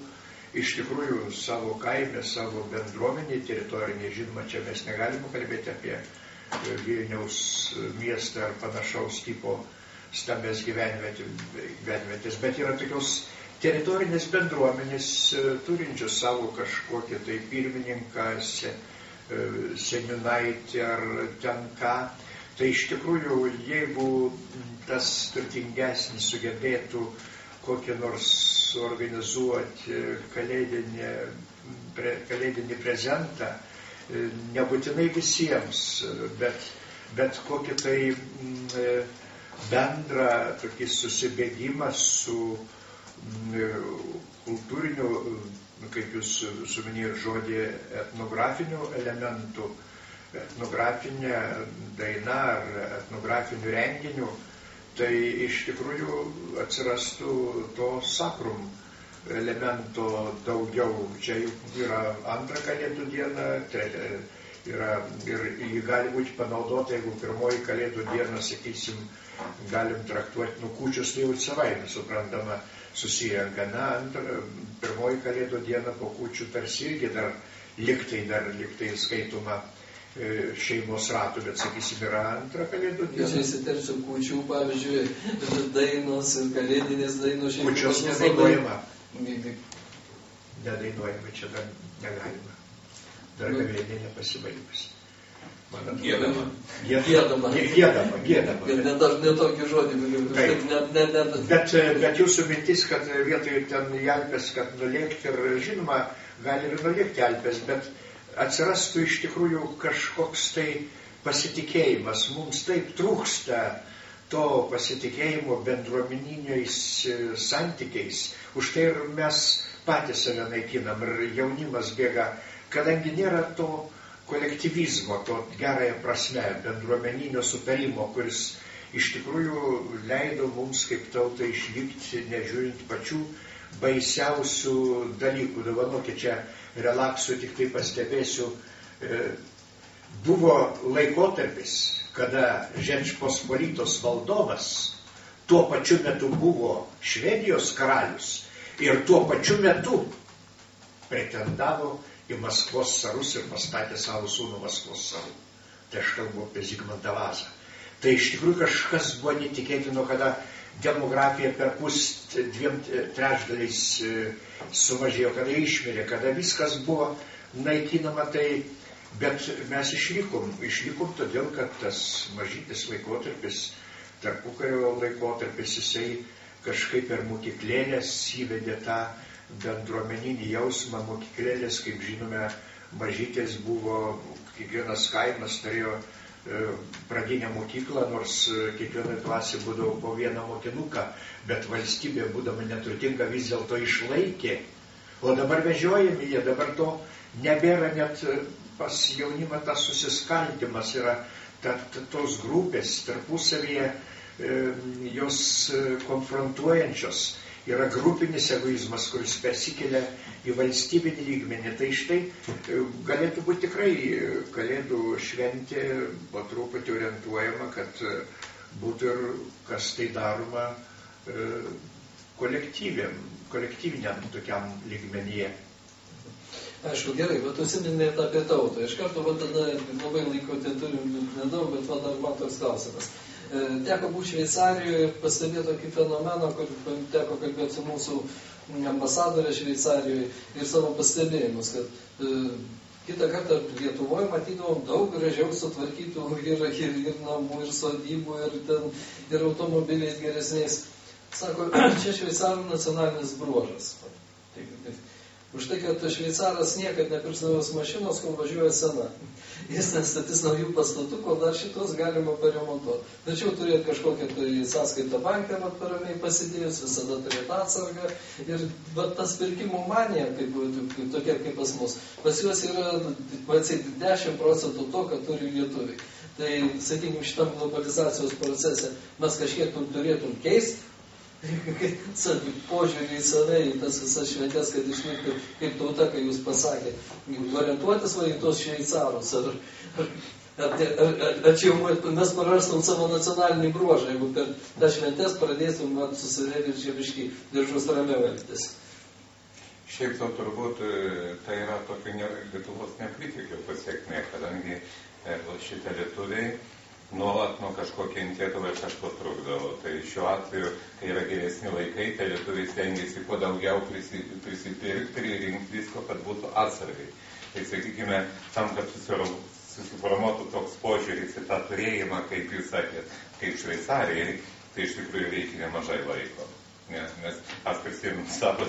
iš tikrųjų savo kaime, savo bendruomenį, teritorinį, žinoma, čia mes negalime kalbėti apie Vilniaus miestą ar panašaus tipo stambės gyvenvietės, bet yra tokios teritorinės bendruomenės, turinčios savo kažkokį tai pirmininką, seniūnaitį ar ten ką. Tai iš tikrųjų, jeigu tas turtingesnis sugebėtų kokį nors organizuoti kalėdinį prezentą, nebūtinai visiems, bet kokį tai bendrą tokį susibėgimą su kultūriniu, kaip jūs suminėjot žodį, etnografiniu elementu, etnografinė daina ar etnografiniu renginiu, tai iš tikrųjų atsirastų to sakrum elemento daugiau. Čia yra antrą kalėdų dieną, ir jį gali būti panaudota, jeigu pirmoji kalėdų diena, sakysim, galim traktuoti kūčius, tai jau savaime suprantama susirenka. Pirmoji kalėdų diena po kūčių tarsi irgi dar liktai skaitoma šeimos ratų, bet sakysim, yra antrą kalėdų diena. Čia įsiterpsiu kūčių, pavyzdžiui, dainos ir kalėdinės dainos šeimos. Kūčios nedainuojama. Nedainuojama, čia dar negalima. Dar gavėnė nepasibaigus. Giedama. Ne tokį žodį. Bet jūsų mintis, kad vietoj ten Alpės, kad nulėkti, ir žinoma, gali ir nulėkti Alpės, bet atsirastų iš tikrųjų kažkoks tai pasitikėjimas. Mums taip trūksta to pasitikėjimo bendruomeniniais santykiais. Už tai ir mes patys save naikinam ir jaunimas bėga, kadangi nėra to kolektyvizmo, to gerąją prasme, bendruomeninio sutarimo, kuris iš tikrųjų leido mums kaip tautai išlikti, nežiūrint pačių baisiausių dalykų. Dovanokit, čia relaksų tik tai pastebėsiu, buvo laikotarpis, kada Žečpospolitos valdovas tuo pačiu metu buvo Švedijos karalius ir tuo pačiu metu pretendavo į Maskvos carus ir pastatė savo sūnų Maskvos caru. Tai aš kalbu apie Zigmantą Vazą. Tai iš tikrųjų kažkas buvo netikėtino, kada demografija per 2/3 sumažėjo, kada išmirė, kada viskas buvo naikinama, tai, bet mes išlikom todėl, kad tas mažytis laikotarpis, tarpukario laikotarpis, jisai kažkaip per mokyklėlės įvedė tą bendruomeninį jausmą. Mokyklėlės, kaip žinome, mažytės buvo, kiekvienas kaimas turėjo pradinę mokyklą, nors kiekvienai klasė būdavo po vieną mokinuką, bet valstybė, būdama neturtinga, vis dėlto išlaikė. O dabar vežiojami jie, dabar to nebėra, net pas jaunimą tas susiskaldimas yra, tos grupės tarpusavyje jos konfrontuojančios. yra grupinis egoizmas, kuris persikelia į valstybinį lygmenį. Tai štai galėtų būti tikrai Kalėdų šventė po truputį orientuojama, kad būtų ir kas tai daroma kolektyviniam tokiam lygmenyje. Aišku, gerai, bet užsiminėte apie tautą. Iš karto, tada labai laiko tai turim nedaug, bet dar man toks klausimas. Teko būti Šveicarijoje ir pastebėti tokį fenomeną, kur teko kalbėti su mūsų ambasadorė Šveicarijoje ir savo pastebėjimus, kad kitą kartą Lietuvoje matydavom daug gražiau sutvarkytų ir namų, ir sodybų, ir automobiliais geresniais. Sako, čia šveicarų nacionalinis bruožas. Už tai, kad šveicaras niekad nepirksdamas mašinos, kol važiuoja sena. Jis nestatys naujų pastatų, kol dar šitos galima paremontuoti. Tačiau turėti kažkokią tai sąskaitą bankę, paramiai pasidėjus, visada turėti atsargą. Ir tas pirkimų manija, tokia kaip pas mus, pas juos yra 10% to, ką turi lietuviai. Tai, sakykime, šitam globalizacijos procese mes kažkiek turėtum keisti, požiūrį į save, į tas visas šventės, kad išliktų kaip tauta, kai jūs pasakėte, orientuotis į tos šveicarus, ar čia jau mes prarastum savo nacionalinį bruožą, jeigu per tą šventės pradėsim susirėti ir čia biškį diržus ramiau elgtis. Šiaip to turbūt tai yra tokia Lietuvos nepriteklių pasiekmė, kadangi šitie lietuviai nuolat nuo kažko kentėtų ir kažko trukdavo. Tai šiuo atveju, kai yra geresni laikai, tai lietuviai stengiasi kuo daugiau prisipirkti ir rinkti visko, kad būtų atsargai. Tai sakykime, tam, kad susiformuotų toks požiūris į tą turėjimą, kaip jūs sakėt, kaip Šveicarijai, tai iš tikrųjų reikia nemažai laiko. Nes aš prisimenu savo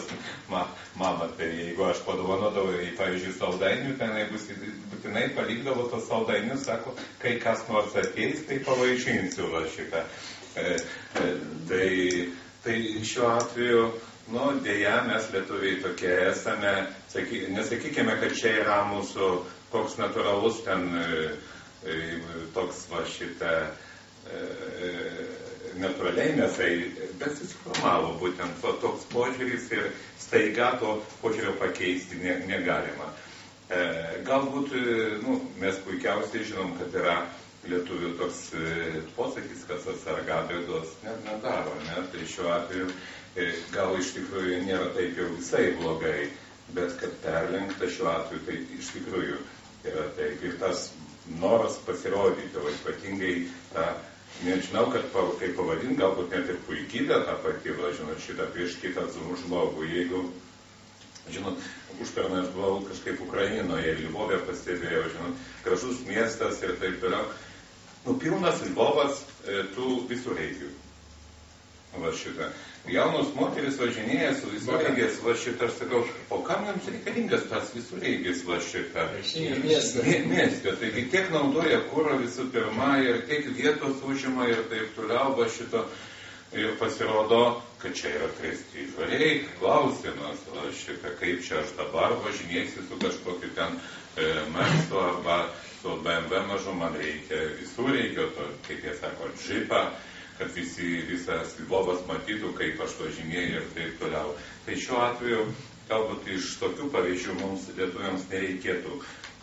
mamą, tai jeigu aš padovanodavau į, pavyzdžiui, saldainių, tenai būtinai palikdavo tos saldainius, sako, kai kas nors ateis, tai pavaišinsiu šitą. Tai šiuo atveju, dėja, mes lietuviai tokie esame, nesakykime, kad čia yra mūsų koks natūralus ten toks natūraliai mesai, bet susiformavo būtent toks požiūris ir staiga to požiūrio pakeisti negalima. Galbūt, mes puikiausiai žinom, kad yra lietuvių toks posakis, kas atsarga bėdos nedaro, ne? Tai šiuo atveju gal iš tikrųjų nėra taip jau visai blogai, bet kad perlenkta šiuo atveju, tai iš tikrųjų yra taip. Ir tas noras pasirodyti, o ypatingai nežinau, kaip pavadinti, galbūt net ir puikybę tą patyrą, šitą prieš kitą žmogų. Jeigu, užpernai aš buvau kažkaip Ukrainoje ir Lvove pastebėjau, gražus miestas ir taip toliau. Pilnas Lvovas tų visureigių. Jaunos moteris važinėja su visureigės, aš sakau, o kam jums reikalingas tas visureigis mieste? Taigi tiek naudoja kuro visų pirma ir tiek vietos užima ir taip toliau, ir pasirodo, kad čia yra prestižo klausimas, kaip čia aš dabar važinėsiu su kažkokiu ten Mersu arba su BMW mažu, man reikia visureigio, kaip jie sako, džipą, kad visas Lvovas matytų, kaip aš važinėju ir taip toliau. Tai šiuo atveju, galbūt iš tokių pavyzdžių mums lietuviams nereikėtų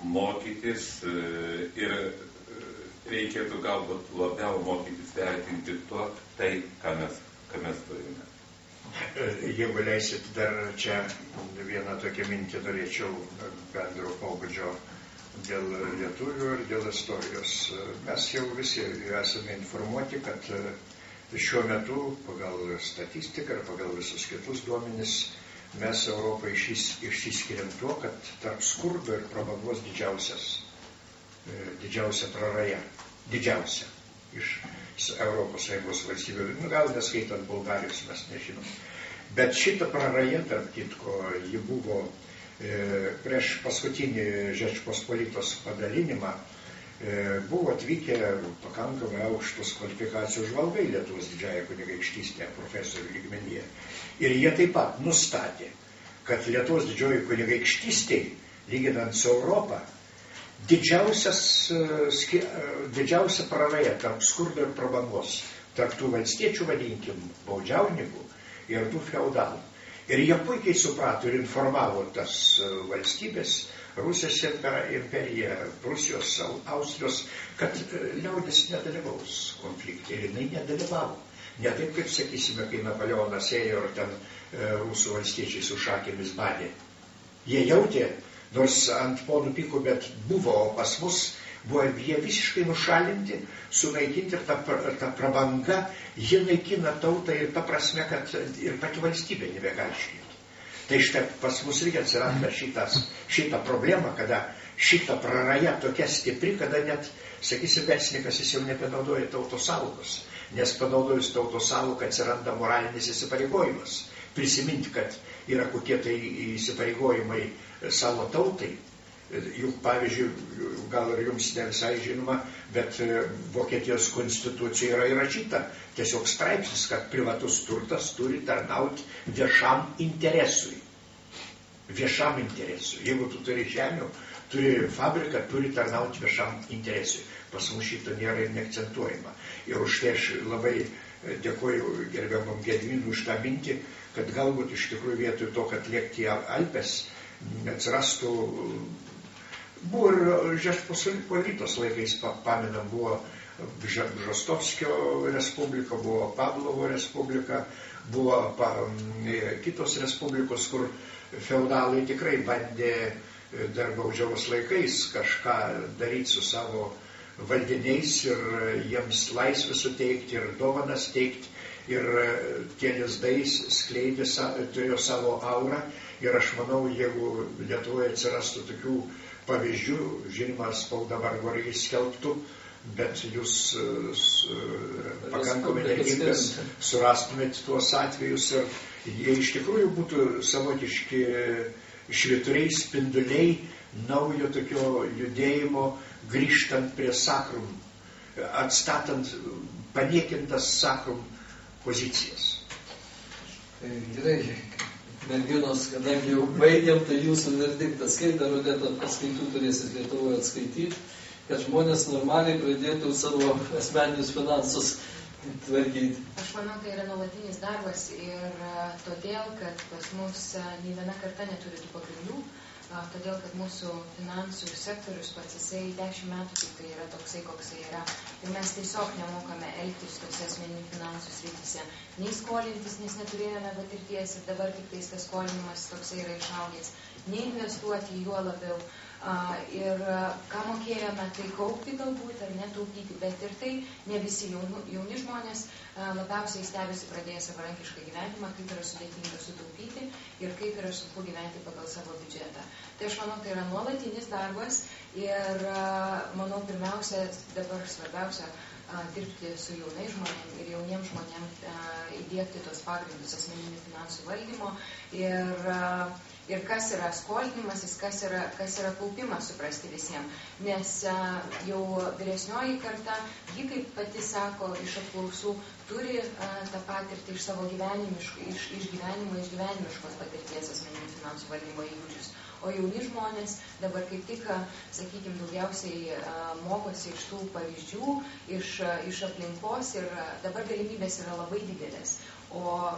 mokytis ir reikėtų galbūt labiau mokytis vertinti tai, ką mes turime. Jeigu leisit, dar čia vieną tokią mintį norėčiau bendro pobūdžio dėl lietuvių ir dėl istorijos. Mes jau visi esame informuoti, kad šiuo metu pagal statistiką ir pagal visus kitus duomenis mes Europoje išsiskiriam tuo, kad tarp skurdo ir prabangos didžiausia praraja. Didžiausia iš Europos Sąjungos valstybių. Gal neskaitant Bulgarijos, mes nežinom. Bet šita praraja, tarp kitko, ji buvo prieš paskutinį Žečpospolitos padalinimą, buvo atvykę pakankamai aukštos kvalifikacijos žvalgai Lietuvos didžiąją kunigaikštystę profesorių lygmenyje. Ir jie taip pat nustatė, kad Lietuvos didžioji kunigaikštystė, lyginant su Europą, didžiausia praraja tarp skurdo ir prabangos, tarp tų valstiečių, vadinkim, baudžiauninkų ir tų feudalų. Ir jie puikiai suprato ir informavo tas valstybės, Rusijos imperija, Prūsijos, Austrijos, kad liaudis nedalyvaus konflikte. Ir jinai nedalyvavo. Ne taip, kaip sakysime, kai Napoleonas ėjo ir ten rusų valstiečiai su šakėmis badė. Jie jautė, nors ant ponų pikų, bet buvo, o pas mus buvo jie visiškai nušalinti, sunaikinti ir ta prabanga, ji naikina tautą ir ta prasme, kad ir pati valstybė nebegali išlikti. Tai štai pas mus reikia atsiranda šitą problemą, kada šita praraja tokia stipri, kada net, sakysim, verslininkas jis jau nebenaudoja tautos sąvokos, nes panaudojus tautos sąvoką atsiranda moralinis įsipareigojimas. Prisiminti, kad yra kokie tai įsipareigojimai savo tautai. Juk, pavyzdžiui, gal ir jums ne visai žinoma, bet Vokietijos konstitucijoje yra įrašyta tiesiog straipsnis, kad privatus turtas turi tarnauti viešam interesui. Viešam interesui. Jeigu tu turi žemių, turi fabriką, turi tarnauti viešam interesui. Pas mus šito nėra ir neakcentuojama. Ir už tai aš labai dėkoju gerbiamam Gedvinui už tą mintį, kad galbūt iš tikrųjų vietoj to, kad lėkti į Alpes, atsirastų. Buvo ir Žečpospolitos laikais, pamenam, buvo Bžostovskio respublika, buvo Pavlovo respublika, buvo kitos respublikos, kur feudalai tikrai bandė dar Baudžiavos laikais kažką daryti su savo valdiniais ir jiems laisvę suteikti ir dovanas teikti. Ir tie lizdai skleidė, turėjo savo aurą. Ir aš manau, jeigu Lietuvoje atsirastų tokių pavyzdžių, žinoma, spauda vargu skelbtų, bet jūs pakankamai energingas surastumėt tuos atvejus ir jie iš tikrųjų būtų savotiški švyturiai, spinduliai naujo tokio judėjimo, grįžtant prie sakrum, atstatant paniekintas sakrum pozicijas. Gerai, merginos, kadangi jau baigiam, tai jūsų verdiktas, kaip dar Odeta paskaitų turėsit Lietuvoje atskaityti, kad žmonės normaliai pradėtų savo asmeninius finansus tvarkyti. Aš manau, tai yra nuolatinis darbas ir todėl, kad pas mus nei viena karta neturi tų pagrindų, todėl, kad mūsų finansų sektorius pats jisai 10 metų tik tai yra toksai, koksai yra. Ir mes tiesiog nemokame elgtis tose asmeninių finansų srityse. Nei skolintis, nes neturėjome patirties ir dabar tik tais tas skolinimas toksai yra išaugęs. Nei investuoti juo labiau. Ir ką mokėjome, tai kaupti galbūt ar netaupyti, bet ir tai ne visi jauni žmonės labiausiai stebisi pradėję savarankišką gyvenimą, kaip yra sudėtinga sutaupyti ir kaip yra sunku gyventi pagal savo biudžetą. Tai aš manau, tai yra nuolatinis darbas ir manau, pirmiausia, dabar svarbiausia dirbti su jaunais žmonėm ir jauniems žmonėm įdiegti tos pagrindus asmeninių finansų valdymo ir kas yra skolinimasis, kas yra kaupimas, suprasti visiems. Nes jau vyresnioji karta, ji kaip pati sako iš apklausų, turi tą patirtį iš savo iš gyvenimiškos patirties asmeninių finansų valdymo įgūdžius. O jauni žmonės dabar kaip tik, sakykime, daugiausiai mokosi iš tų pavyzdžių, iš aplinkos ir dabar galimybės yra labai didelės. O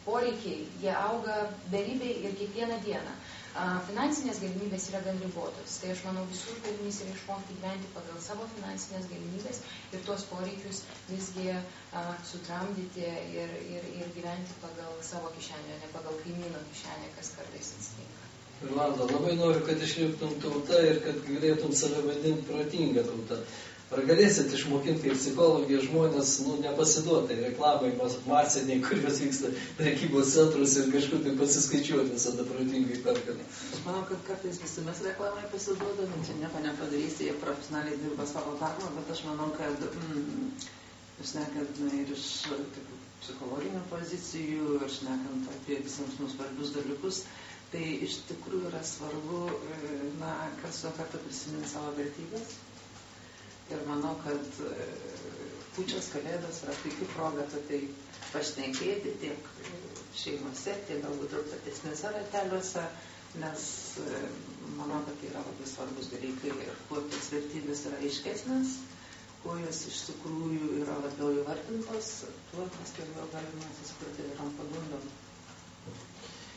poreikiai, jie auga beribiai ir kiekvieną dieną. Finansinės galimybės yra gan ribotos. Tai aš manau, visų uždavinys yra išmokti gyventi pagal savo finansinės galimybės ir tuos poreikius visgi sutramdyti ir gyventi pagal savo kišenę, ne pagal kaimyno kišenę, kas kartais atsitinka. Irlanda, labai noriu, kad išliktum tauta ir kad galėtum save vadinti protingą tautą. Ar galėsit išmokinti kaip psichologija žmonės, nepasiduoti reklamai masiniai, kurios vyksta prekybos centrus ir kažkur tai pasiskaičiuoti visada protingai perkant? Aš manau, kad kartais visi mes reklamai pasiduodami, čia nieko nepadarysi, jie profesionaliai dirba savo darbą, bet aš manau, kad jūs šnekant ir iš psichologinių pozicijų, ir šnekant apie visiems mums svarbius dalykus, tai iš tikrųjų yra svarbu, kas su kartą prisiminti savo vertybės. Ir manau, kad kūčios kalėdos yra puikiai proga apie tai pašnekėti tiek šeimose, tiek galbūt ir platesnėse rateliuose, nes manau, kad tai yra labai svarbus dalykai ir kuo tos vertybės yra aiškesnės, kuo jos iš tikrųjų yra labiau įvardintos, tuo mes labiau galime atsispirti ir ant pagundom.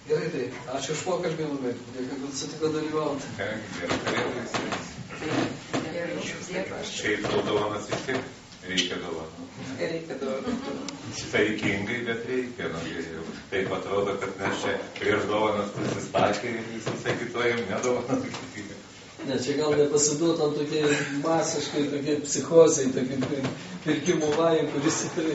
Gerai, tai ačiū už pokalbį, labai. Dėkui, kad sutiko dalyvauti. Šiaip dovanas vis tiek reikia dovanų. Reikia dovanų. Saikingai, bet reikia. Taip atrodo, kad mes čia prieš dovanas prisistatė ir visi sakytojam nedovanas. Ne, čia gal nepasiduotam tokie masiškai, tokie psichozai, tokie pirkimų vajai, kuris tikrai